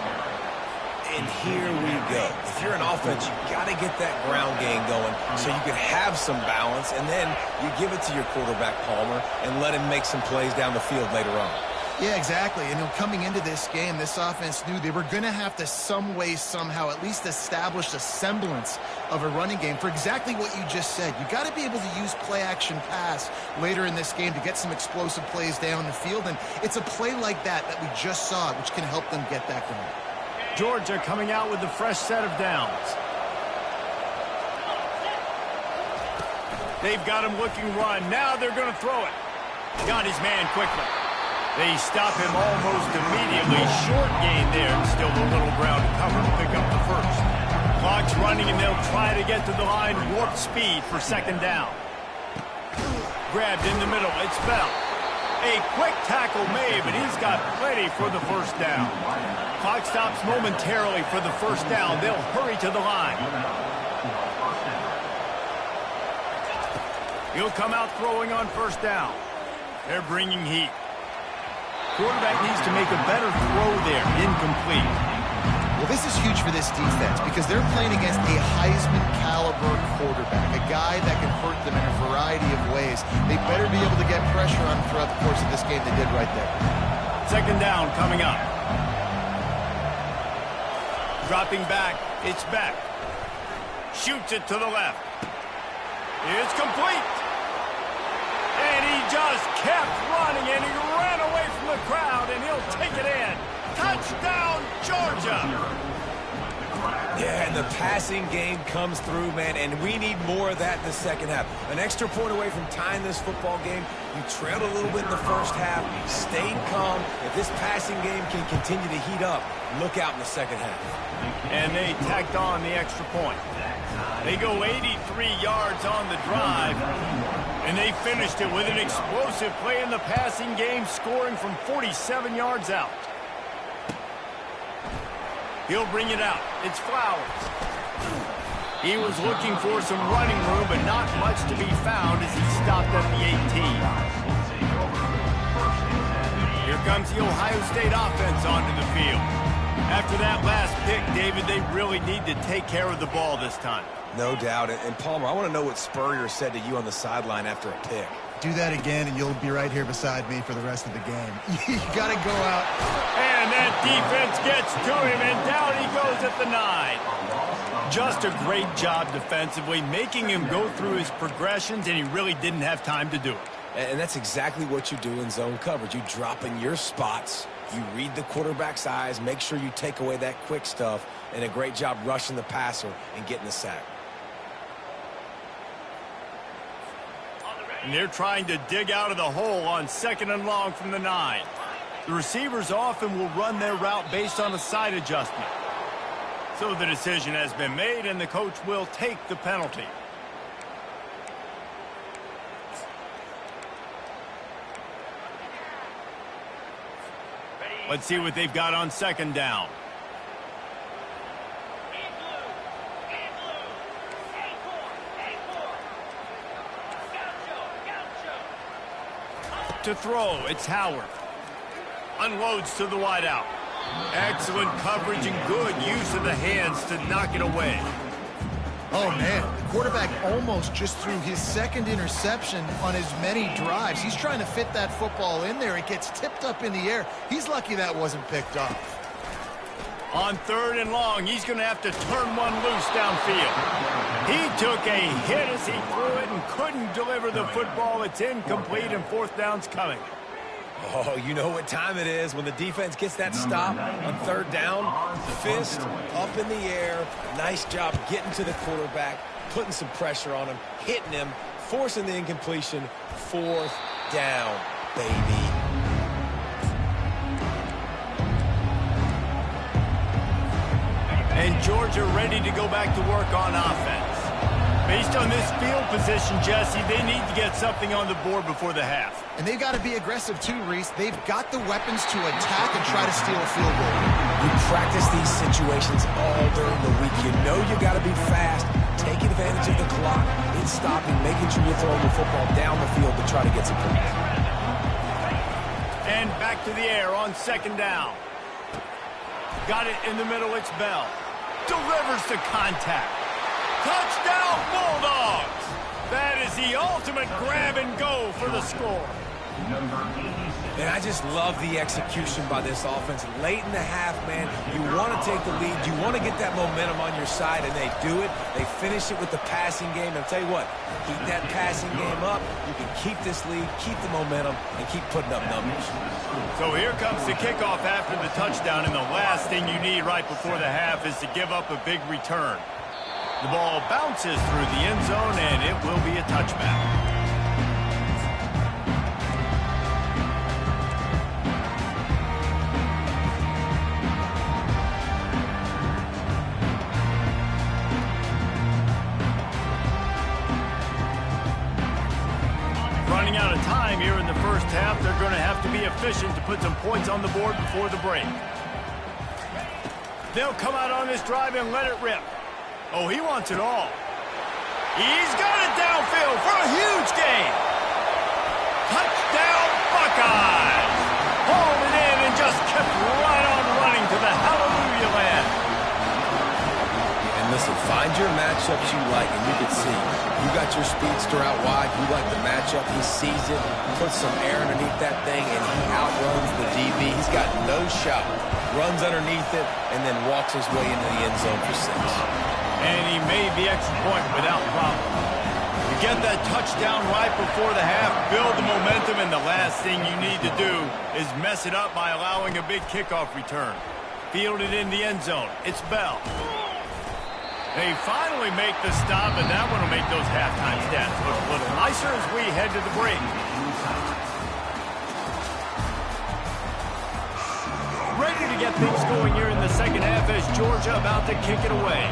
And here we go. If you're an offense, you got to get that ground game going so you can have some balance, and then you give it to your quarterback, Palmer, and let him make some plays down the field later on. Yeah, exactly. And coming into this game, this offense knew they were going to have to some way, somehow, at least establish a semblance of a running game for exactly what you just said. You got to be able to use play-action pass later in this game to get some explosive plays down the field, and it's a play like that we just saw, which can help them get that going. Georgia coming out with a fresh set of downs. They've got him looking run. Now they're going to throw it. Got his man quickly. They stop him almost immediately. Short gain there, and still a little ground to cover to pick up the 1st. Clock's running, and they'll try to get to the line. Warp speed for 2nd down. Grabbed in the middle. It's Bell. A quick tackle made, but he's got plenty for the 1st down. Clock stops momentarily for the 1st down. They'll hurry to the line. He'll come out throwing on 1st down. They're bringing heat. Quarterback needs to make a better throw there. Incomplete. Well, this This is huge for this defense because they're playing against a Heisman-caliber quarterback, a guy that can hurt them in a variety of ways. They better be able to get pressure on him throughout the course of this game. They did right there. Second down coming up. Dropping back, it's back. Shoots it to the left. It's complete. And he just kept running, and he ran away from the crowd, and he'll take it in. Touchdown, Georgia. Yeah, and the passing game comes through, man, and we need more of that in the second half. An extra point away from tying this football game. You trailed a little bit in the first half, stayed calm. If this passing game can continue to heat up, look out in the second half. And they tacked on the extra point. They go 83 yards on the drive, and they finished it with an explosive play in the passing game, scoring from 47 yards out. He'll bring it out. It's Flowers. He was looking for some running room, but not much to be found as he stopped at the 18. Here comes the Ohio State offense onto the field. After that last pick, David, they really need to take care of the ball this time. No doubt. And Palmer, I want to know what Spurrier said to you on the sideline after a pick. Do that again, and you'll be right here beside me for the rest of the game. You got to go out. And that defense gets to him, and down he goes at the 9. Just a great job defensively, making him go through his progressions, and he really didn't have time to do it. And that's exactly what you do in zone coverage. You drop in your spots, you read the quarterback's eyes, make sure you take away that quick stuff, and a great job rushing the passer and getting the sack. And they're trying to dig out of the hole on 2nd and long from the 9. The receivers often will run their route based on a side adjustment. So the decision has been made, and the coach will take the penalty. Let's see what they've got on 2nd down. To throw, it's Howard. Unloads to the wideout. Excellent coverage and good use of the hands to knock it away. Oh, man, the quarterback almost just threw his 2nd interception on as many drives. He's trying to fit that football in there. It gets tipped up in the air. He's lucky that wasn't picked off. On 3rd and long, he's going to have to turn one loose downfield. He took a hit as he threw it and couldn't deliver the football. It's incomplete, and 4th down's coming. Oh, you know what time it is when the defense gets that stop on 3rd down. Fist up in the air. Nice job getting to the quarterback, putting some pressure on him, hitting him, forcing the incompletion. 4th down, baby. And Georgia ready to go back to work on offense. Based on this field position, Jesse, they need to get something on the board before the half. And they've got to be aggressive too, Reese. They've got the weapons to attack and try to steal a field goal. You practice these situations all during the week. You know you got to be fast, take advantage of the clock, it's stopping, making sure you're throwing the football down the field to try to get some points. And back to the air on 2nd down. Got it in the middle, it's Bell. Delivers to contact. Touchdown, Bulldogs! That is the ultimate grab and go for the score. And I just love the execution by this offense. Late in the half, man, you want to take the lead. You want to get that momentum on your side, and they do it. They finish it with the passing game. And I'll tell you what, keep that passing game up. You can keep this lead, keep the momentum, and keep putting up numbers. So here comes the kickoff after the touchdown, and the last thing you need right before the half is to give up a big return. The ball bounces through the end zone, and it will be a touchback. Running out of time here in the first half, they're going to have to be efficient to put some points on the board before the break. They'll come out on this drive and let it rip. Oh, he wants it all. He's got it downfield for a huge gain. Touchdown, Buckeyes. Hauled it in and just kept right on running to the hallelujah land. listen, find your matchups you like, and you can see. You got your speedster out wide. You like the matchup. He sees it, puts some air underneath that thing, and he outruns the DB. He's got no shot. Runs underneath it, and then walks his way into the end zone for 6. And he made the extra point without problem. You get that touchdown right before the half, build the momentum, and the last thing you need to do is mess it up by allowing a big kickoff return. Fielded in the end zone. It's Bell. They finally make the stop, and that one will make those halftime stats look a little nicer as we head to the break. Ready to get things going here in the second half as Georgia about to kick it away.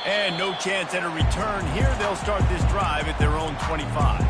And no chance at a return here. They'll start this drive at their own 25.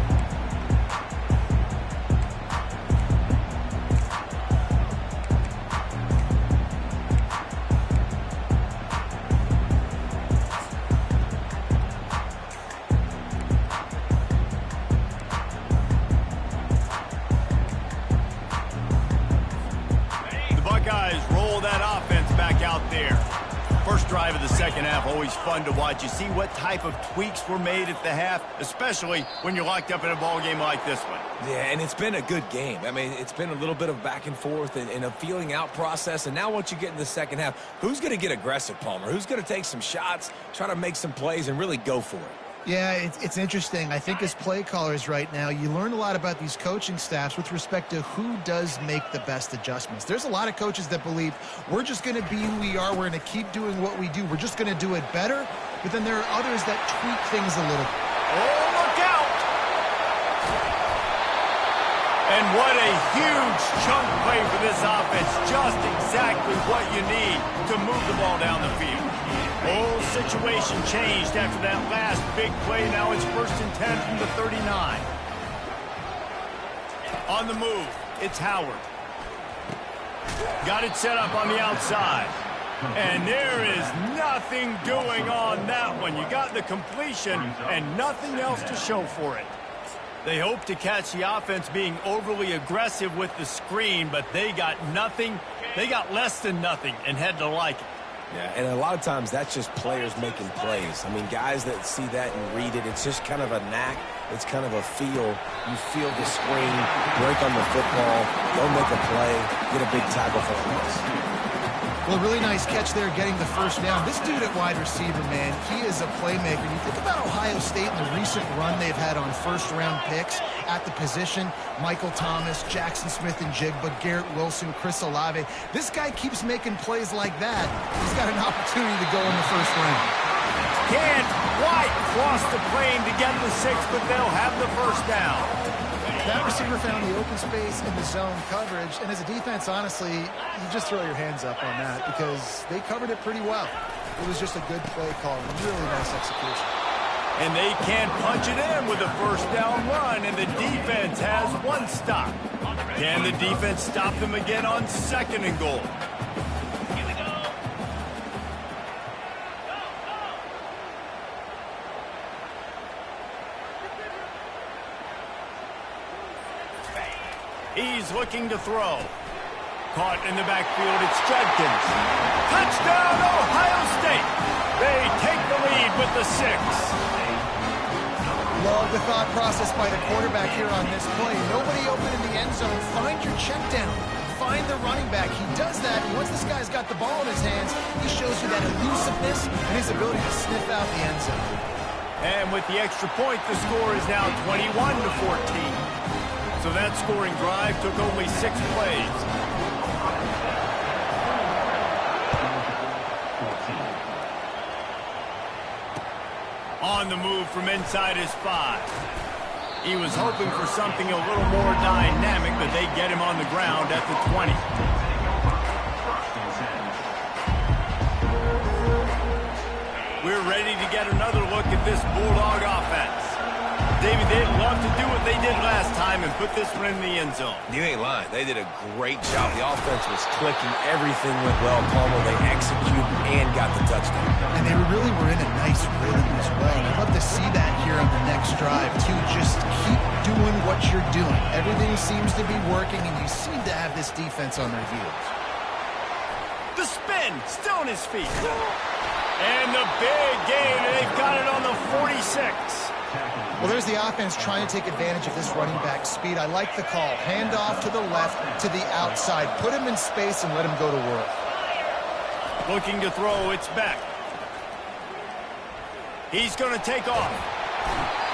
Drive of the second half, always fun to watch. You see what type of tweaks were made at the half, especially when you're locked up in a ball game like this one. Yeah, and it's been a good game. I mean, it's been a little bit of back and forth and a feeling out process. And now once you get in the second half, who's going to get aggressive, Palmer? Who's going to take some shots, try to make some plays, and really go for it? Yeah, it's interesting. I think as play callers right now, you learn a lot about these coaching staffs with respect to who does make the best adjustments. There's a lot of coaches that believe we're just going to be who we are. We're going to keep doing what we do. We're just going to do it better. But then there are others that tweak things a little. Oh, look out! And what a huge chunk play for this offense. Just exactly what you need to move the ball down the field. Whole situation changed after that last big play. Now it's 1st and 10 from the 39. On the move, it's Howard. Got it set up on the outside. And there is nothing doing on that one. You got the completion and nothing else to show for it. They hope to catch the offense being overly aggressive with the screen, but they got nothing. They got less than nothing and had to like it. Yeah, and a lot of times that's just players making plays. I mean, guys that see that and read it, it's just kind of a knack. It's kind of a feel. You feel the screen, break on the football, go make a play, get a big tackle for a loss. Well, really nice catch there getting the first down. This dude at wide receiver, man, he is a playmaker. You think about Ohio State and the recent run they've had on first-round picks at the position. Michael Thomas, Jackson Smith-Njigba, Garrett Wilson, Chris Olave. This guy keeps making plays like that. He's got an opportunity to go in the first round. Can't quite cross the plane to get the 6, but they'll have the first down. That receiver found the open space in the zone coverage, and as a defense, honestly, you just throw your hands up on that because they covered it pretty well. It was just a good play call, really nice execution. And they can't punch it in with a first down run, and the defense has one stop. Can the defense stop them again on 2nd and goal? Here we go. He's looking to throw. Caught in the backfield, it's Judkins. Touchdown, Ohio State. They take the lead with the 6. Love the thought process by the quarterback here on this play. Nobody open in the end zone. Find your check down. Find the running back. He does that, and once this guy's got the ball in his hands, he shows you that elusiveness and his ability to sniff out the end zone. And with the extra point, the score is now 21-14. So that scoring drive took only 6 plays. On the move from inside his 5. He was hoping for something a little more dynamic, but they get him on the ground at the 20. We're ready to get another look at this Bulldog offense. Davey, they'd love to do what they did last time and put this one in the end zone. You ain't lying. They did a great job. The offense was clicking. Everything went well. Palmer, they executed and got the touchdown. And they really were in a nice rhythm as well. And I'd love to see that here on the next drive, too. Just keep doing what you're doing. Everything seems to be working, and you seem to have this defense on their heels. The spin, still on his feet. And the big gain, and they've got it on the 46. Well, there's the offense trying to take advantage of this running back speed. I like the call. Hand off to the left, to the outside. Put him in space and let him go to work. Looking to throw, it's back. He's going to take off.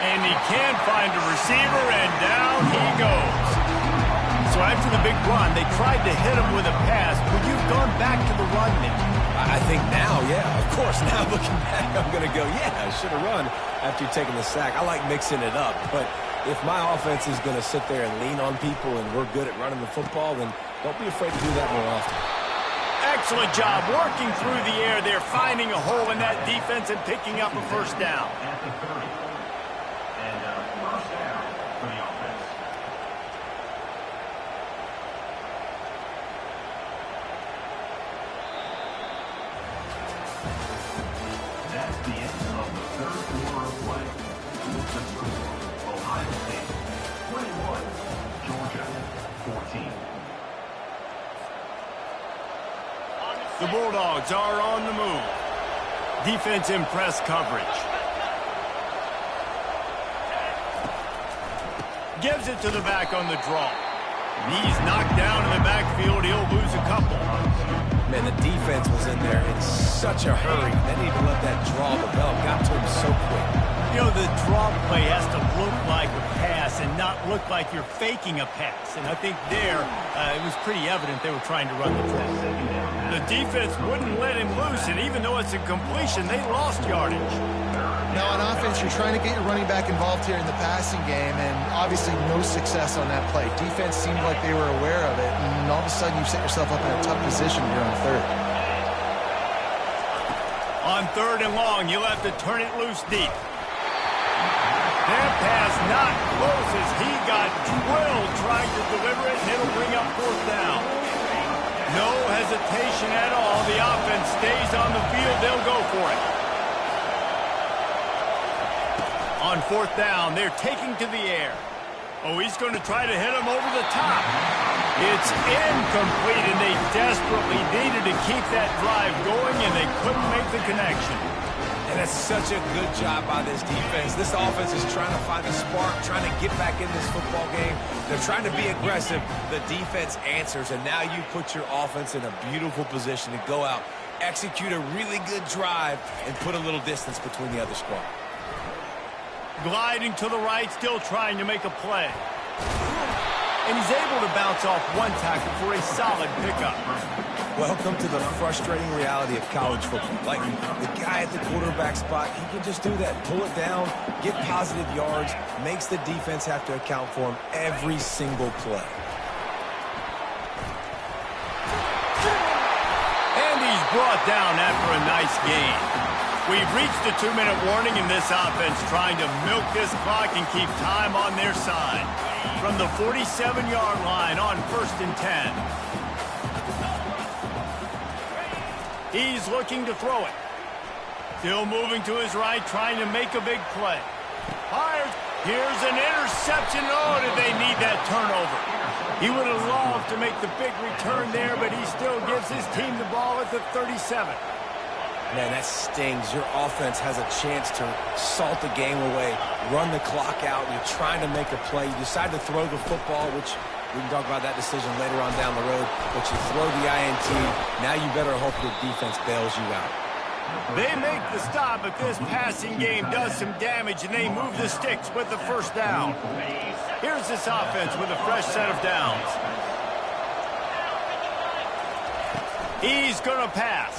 And he can't find a receiver, and down he goes. So after the big run, they tried to hit him with a pass. Would you have gone back to the run there? I think now, yeah, of course. Now looking back, I'm going to go, yeah, I should have run after taking the sack. I like mixing it up, but if my offense is going to sit there and lean on people and we're good at running the football, then don't be afraid to do that more often. Excellent job working through the air there, finding a hole in that defense and picking up a first down. At the 30. And first down for the offense. That's the end of the third quarter of play. With the score, Ohio State 21, Georgia 14. The Bulldogs are on the move. Defense in press coverage. Gives it to the back on the draw. He's knocked down in the backfield. He'll lose a couple. Man, the defense was in there in such a hurry. They didn't even let that draw develop. Got to him so quick. You know, the draw play has to look like a pass and not look like you're faking a pass. And I think there, it was pretty evident they were trying to run the draw. The defense wouldn't let him loose, and even though it's a completion, they lost yardage. Now, on offense, you're trying to get your running back involved here in the passing game, and obviously no success on that play. Defense seemed like they were aware of it, and all of a sudden you set yourself up in a tough position here on third. On third and long, you'll have to turn it loose deep. That pass not close as he got drilled trying to deliver it, and it'll bring up fourth down. No hesitation at all. The offense stays on the field. They'll go for it. On fourth down, they're taking to the air. Oh, he's going to try to hit him over the top. It's incomplete, and they desperately needed to keep that drive going, and they couldn't make the connection. And that's such a good job by this defense. This offense is trying to find a spark, trying to get back in this football game. They're trying to be aggressive. The defense answers, and now you put your offense in a beautiful position to go out, execute a really good drive, and put a little distance between the other squad. Gliding to the right, still trying to make a play. And he's able to bounce off one tackle for a solid pickup. Welcome to the frustrating reality of college football. Like, the guy at the quarterback spot, he can just do that. Pull it down, get positive yards, makes the defense have to account for him every single play. And he's brought down after a nice gain. We've reached the 2-minute warning, in this offense trying to milk this clock and keep time on their side. From the 47-yard line on 1st and 10. He's looking to throw it. Still moving to his right, trying to make a big play. Fires. Here's an interception. Oh, did they need that turnover? He would have loved to make the big return there, but he still gives his team the ball at the 37. Man, that stings. Your offense has a chance to salt the game away, run the clock out. You're trying to make a play. You decide to throw the football, which we can talk about that decision later on down the road, but you throw the INT. Now you better hope your defense bails you out. They make the stop, but this passing game does some damage, and they move the sticks with the first down. Here's this offense with a fresh set of downs. He's going to pass.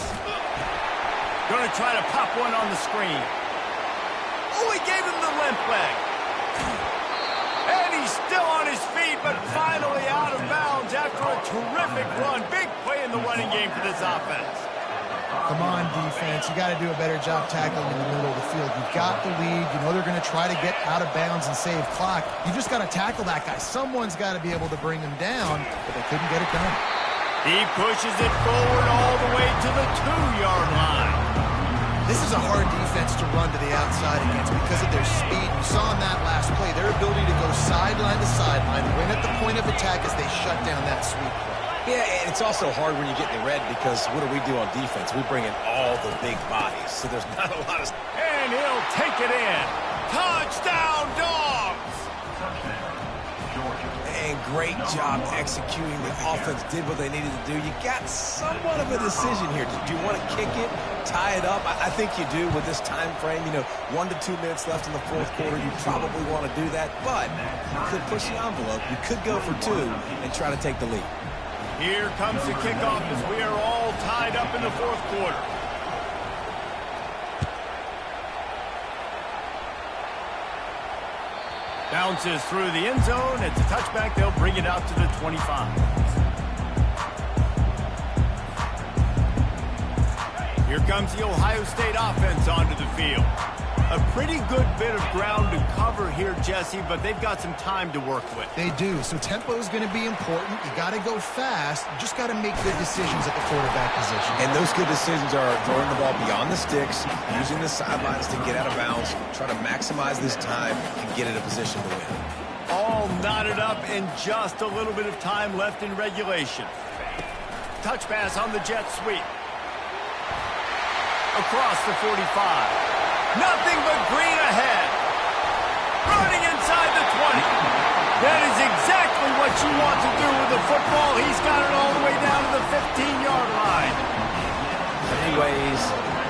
Going to try to pop one on the screen. Oh, he gave him the limp leg. And he's still on his feet, but finally out of bounds after a terrific run. Big play in the running game for this offense. Come on, defense. You got to do a better job tackling in the middle of the field. You've got the lead. You know they're going to try to get out of bounds and save clock. You just got to tackle that guy. Someone's got to be able to bring him down, but they couldn't get it done. He pushes it forward all the way to the 2-yard line. This is a hard defense to run to the outside against because of their speed. You saw in that last play their ability to go sideline to sideline, win at the point of attack as they shut down that sweep play. Yeah, and it's also hard when you get in the red because what do on defense? We bring in all the big bodies, so there's not a lot of... And he'll take it in. Touchdown, Dogs! And great job executing. The offense did what they needed to do. You got somewhat of a decision here. Do you want to kick it, tie it up? I think you do with this time frame. You know, 1 to 2 minutes left in the fourth quarter. You probably want to do that, but you could push the envelope. You could go for 2 and try to take the lead. Here comes the kickoff as we are all tied up in the fourth quarter. Bounces through the end zone. It's a touchback. They'll bring it out to the 25. Here comes the Ohio State offense onto the field. A pretty good bit of ground to cover here, Jesse, but they've got some time to work with. They do, so tempo is going to be important. You got to go fast. You just got to make good decisions at the quarterback position. And those good decisions are throwing the ball beyond the sticks, using the sidelines to get out of bounds, try to maximize this time and get in a position to win. All knotted up and just a little bit of time left in regulation. Touch pass on the jet sweep. Across the 45. Nothing but green ahead. Running inside the 20. That is exactly what you want to do with the football. He's got it all the way down to the 15-yard line. How many ways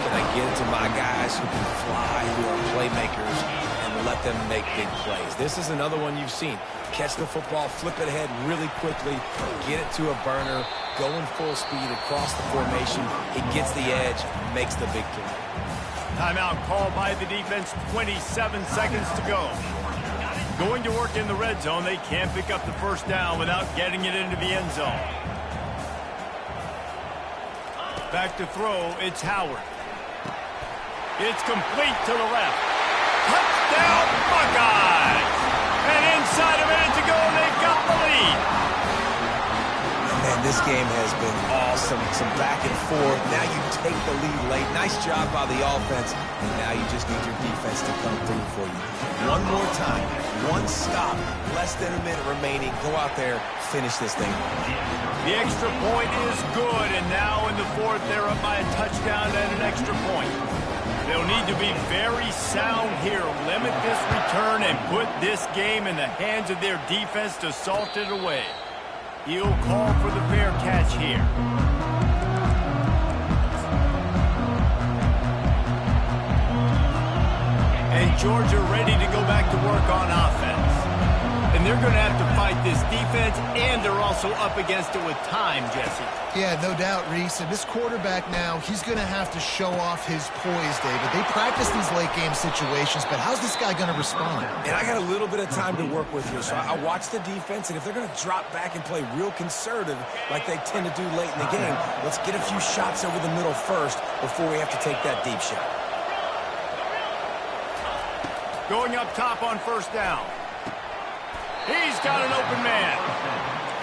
can I get it to my guys who can fly, who are playmakers, and let them make big plays? This is another one you've seen. Catch the football, flip it ahead really quickly, get it to a burner, going full speed across the formation. It gets the edge, makes the big play. Timeout called by the defense, 27 seconds to go. Going to work in the red zone. They can't pick up the first down without getting it into the end zone. Back to throw, it's Howard. It's complete to the left. Touchdown, Buckeyes! And inside a minute to go, they've got the lead. Man, this game has been awesome. Some back and forth. Now you take the lead late. Nice job by the offense. And now you just need your defense to come through for you. One more time. One stop. Less than a minute remaining. Go out there. Finish this thing. The extra point is good. And now in the fourth, they're up by a touchdown and an extra point. They'll need to be very sound here. Limit this return and put this game in the hands of their defense to salt it away. He'll call for the fair catch here. And Georgia ready to go back to work on offense. And they're going to have to fight this defense, and they're also up against it with time, Jesse. Yeah, no doubt, Reese. And this quarterback now, he's going to have to show off his poise, David. They practice these late-game situations, but how's this guy going to respond? And I got a little bit of time to work with here, so I watch the defense, and if they're going to drop back and play real conservative like they tend to do late in the game, let's get a few shots over the middle first before we have to take that deep shot. Going up top on first down. He's got an open man.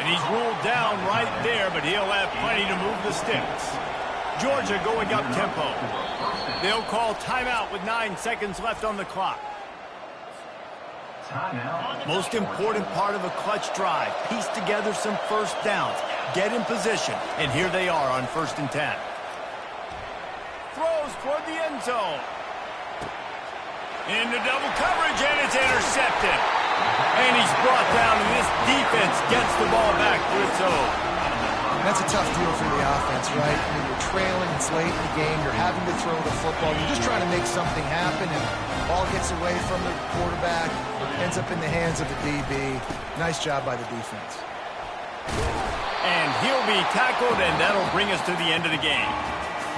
And he's ruled down right there, but he'll have plenty to move the sticks. Georgia going up tempo. They'll call timeout with 9 seconds left on the clock. Most important part of a clutch drive. Piece together some first downs. Get in position. And here they are on 1st and 10. Throws toward the end zone. Into double coverage, and it's intercepted. And he's brought down, and this defense gets the ball back to its own. That's a tough deal for the offense, right? I mean, you're trailing, it's late in the game, you're having to throw the football, you're just trying to make something happen, and the ball gets away from the quarterback, ends up in the hands of the DB. Nice job by the defense. And he'll be tackled, and that'll bring us to the end of the game.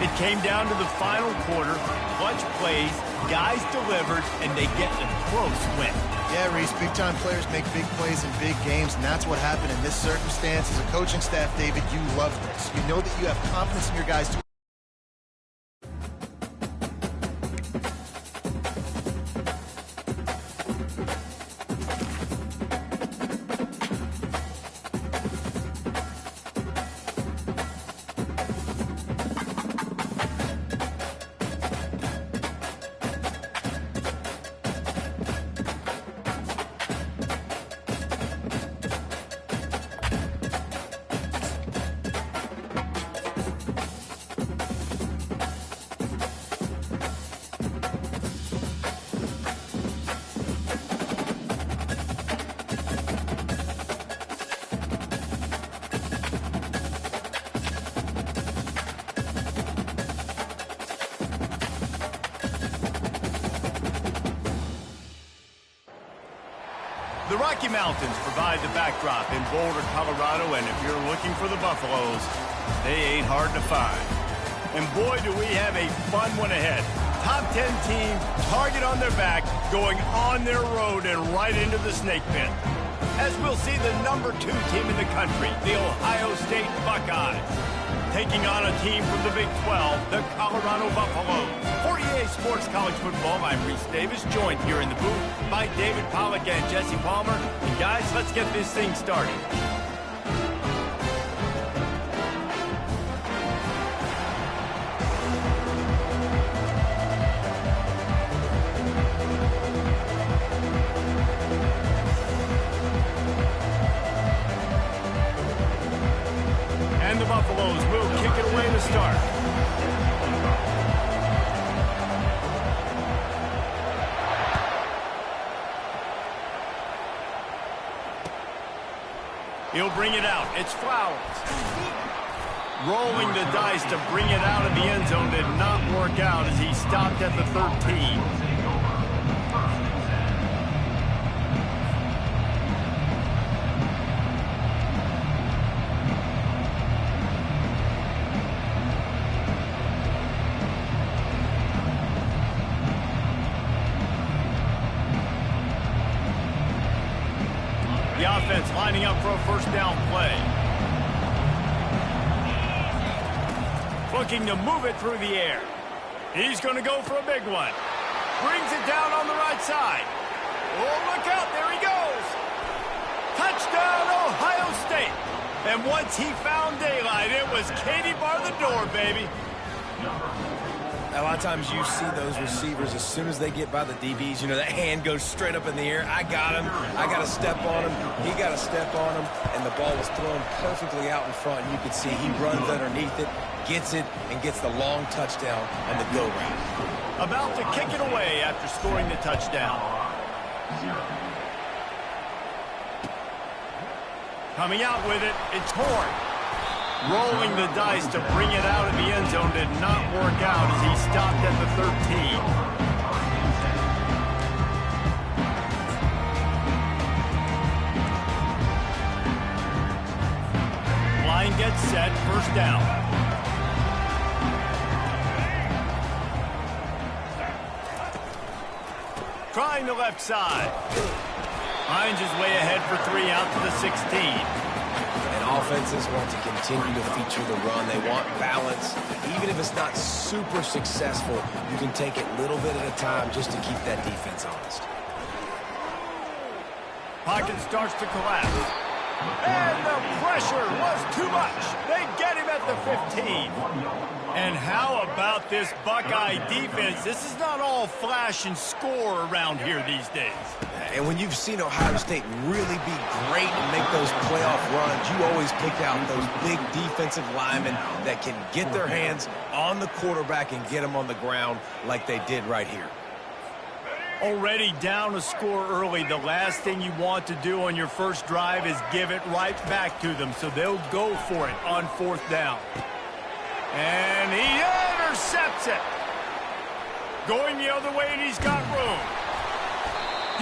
It came down to the final quarter, clutch plays, guys delivered, and they get a close win. Yeah, Reese, big-time players make big plays in big games, and that's what happened in this circumstance. As a coaching staff, David, you love this. You know that you have confidence in your guys to The Rocky Mountains provide the backdrop in Boulder, Colorado, and if you're looking for the Buffaloes, they ain't hard to find. And boy, do we have a fun one ahead. Top 10 team, target on their back, going on their road and right into the snake pit. As we'll see the number 2 team in the country, the Ohio State Buckeyes, taking on a team from the Big 12, the Colorado Buffaloes. For EA Sports College Football, I'm Reese Davis, joined here in the booth by David Pollack and Jesse Palmer. And guys, let's get this thing started. And the Buffaloes will kick it away to start. He'll bring it out. It's Flowers. Rolling the dice to bring it out of the end zone did not work out as he stopped at the 13. The offense lining up for a first down play. Looking to move it through the air. He's going to go for a big one. Brings it down on the right side. Oh, look out. There he goes. Touchdown, Ohio State. And once he found daylight, it was Katie bar the door, baby. A lot of times you see those receivers, as soon as they get by the DBs, you know, that hand goes straight up in the air. I got him. I got to step on him. He got to step on him. And the ball was thrown perfectly out in front. And you can see he runs underneath it, gets it, and gets the long touchdown on the go route. About to kick it away after scoring the touchdown. Coming out with it, it's Horn. Rolling the dice to bring it out of the end zone did not work out as he stopped at the 13. Line gets set, first down. Trying the left side. Finds his way ahead for 3 out to the 16. Offenses want to continue to feature the run. They want balance. Even if it's not super successful, you can take it little bit at a time just to keep that defense honest. Pocket starts to collapse. And the pressure was too much. They get him at the 15. And how about this Buckeye defense? This is not all flash and score around here these days. And when you've seen Ohio State really be great and make those playoff runs, you always pick out those big defensive linemen that can get their hands on the quarterback and get them on the ground like they did right here. Already down a score early, the last thing you want to do on your first drive is give it right back to them, so they'll go for it on 4th down. And he intercepts it. Going the other way, and he's got room.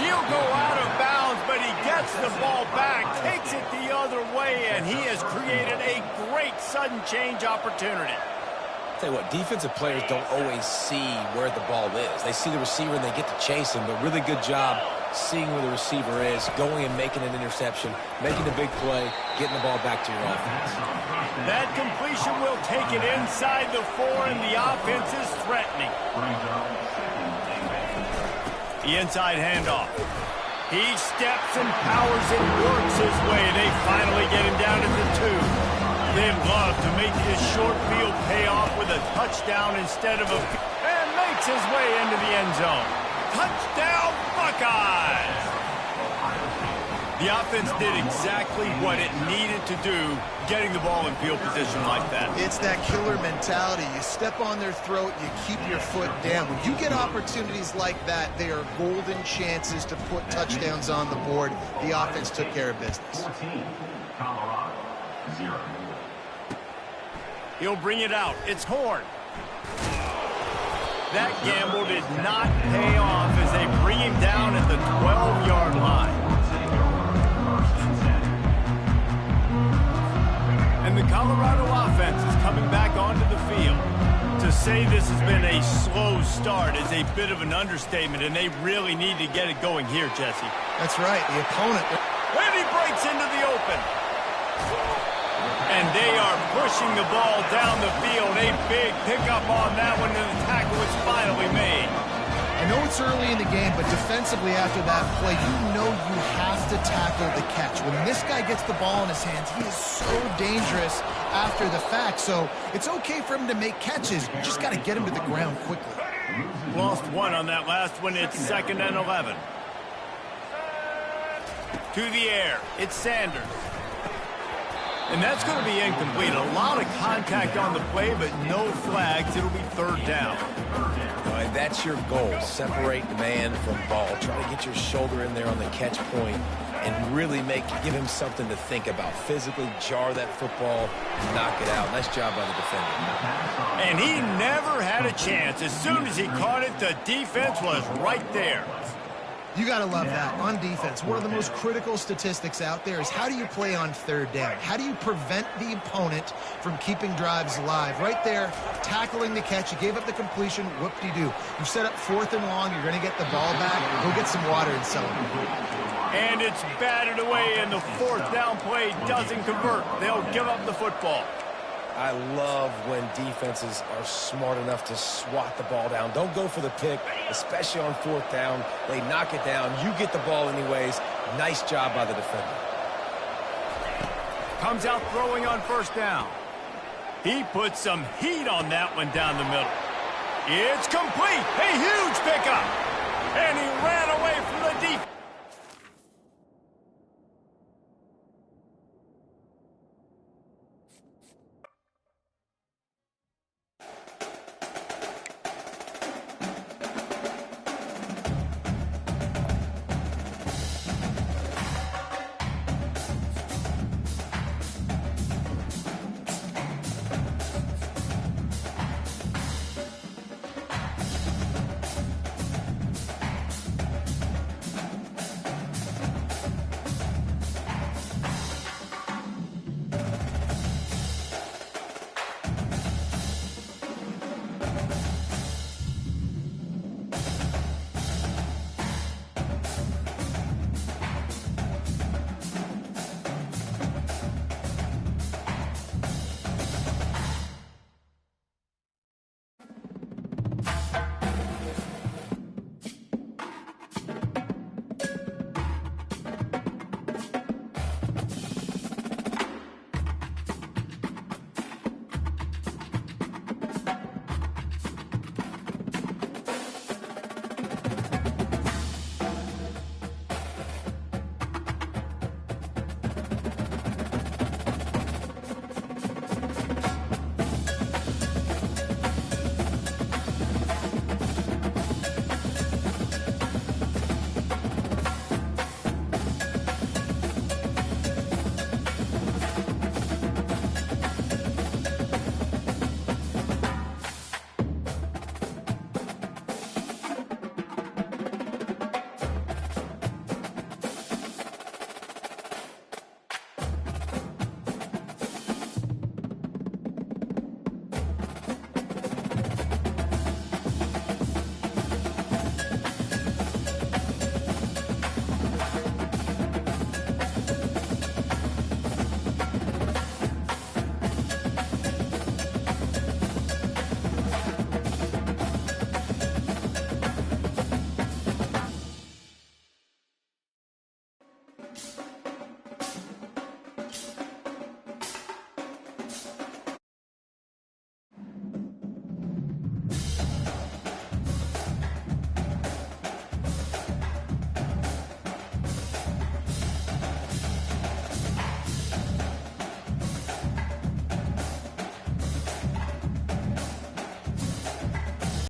He'll go out of bounds, but he gets the ball back, takes it the other way, and he has created a great sudden change opportunity. Tell you what, defensive players don't always see where the ball is. They see the receiver and they get to chase him, but really good job seeing where the receiver is, going and making an interception, making a big play, getting the ball back to your offense. That completion will take it inside the 4, and the offense is threatening. The inside handoff. He steps and powers and works his way. They finally get him down at the 2. They'd love to make his short field pay off with a touchdown instead of and makes his way into the end zone. Touchdown, Buckeyes! The offense did exactly what it needed to do, getting the ball in field position like that. It's that killer mentality. You step on their throat, you keep your foot down. When you get opportunities like that, they are golden chances to put touchdowns on the board. The offense took care of business. 14, Colorado, 0. He'll bring it out. It's Horn. That gamble did not pay off as they bring him down at the 12-yard line. Colorado offense is coming back onto the field. To say this has been a slow start is a bit of an understatement, and they really need to get it going here, Jesse. That's right. The opponent. And he breaks into the open. And they are pushing the ball down the field. A big pickup on that one, and the tackle was finally made. I know it's early in the game, but defensively after that play, you know you have to tackle the catch. When this guy gets the ball in his hands, he is so dangerous after the fact. So it's okay for him to make catches. You just got to get him to the ground quickly. Lost one on that last one. It's 2nd and 11. To the air. It's Sanders. And that's going to be incomplete. A lot of contact on the play, but no flags. It'll be 3rd down. All right, that's your goal. Separate man from ball. Try to get your shoulder in there on the catch point and really give him something to think about. Physically jar that football and knock it out. Nice job by the defender. And he never had a chance. As soon as he caught it, the defense was right there. You got to love that. On defense, one of the most critical statistics out there is how do you play on 3rd down? How do you prevent the opponent from keeping drives alive? Right there, tackling the catch. You gave up the completion. Whoop-de-doo. You set up 4th and long. You're going to get the ball back. Go get some water and celebrate. And it's batted away, and the 4th down play doesn't convert. They'll give up the football. I love when defenses are smart enough to swat the ball down. Don't go for the pick, especially on 4th down. They knock it down. You get the ball anyways. Nice job by the defender. Comes out throwing on 1st down. He put some heat on that one down the middle. It's complete. A huge pickup. And he ran away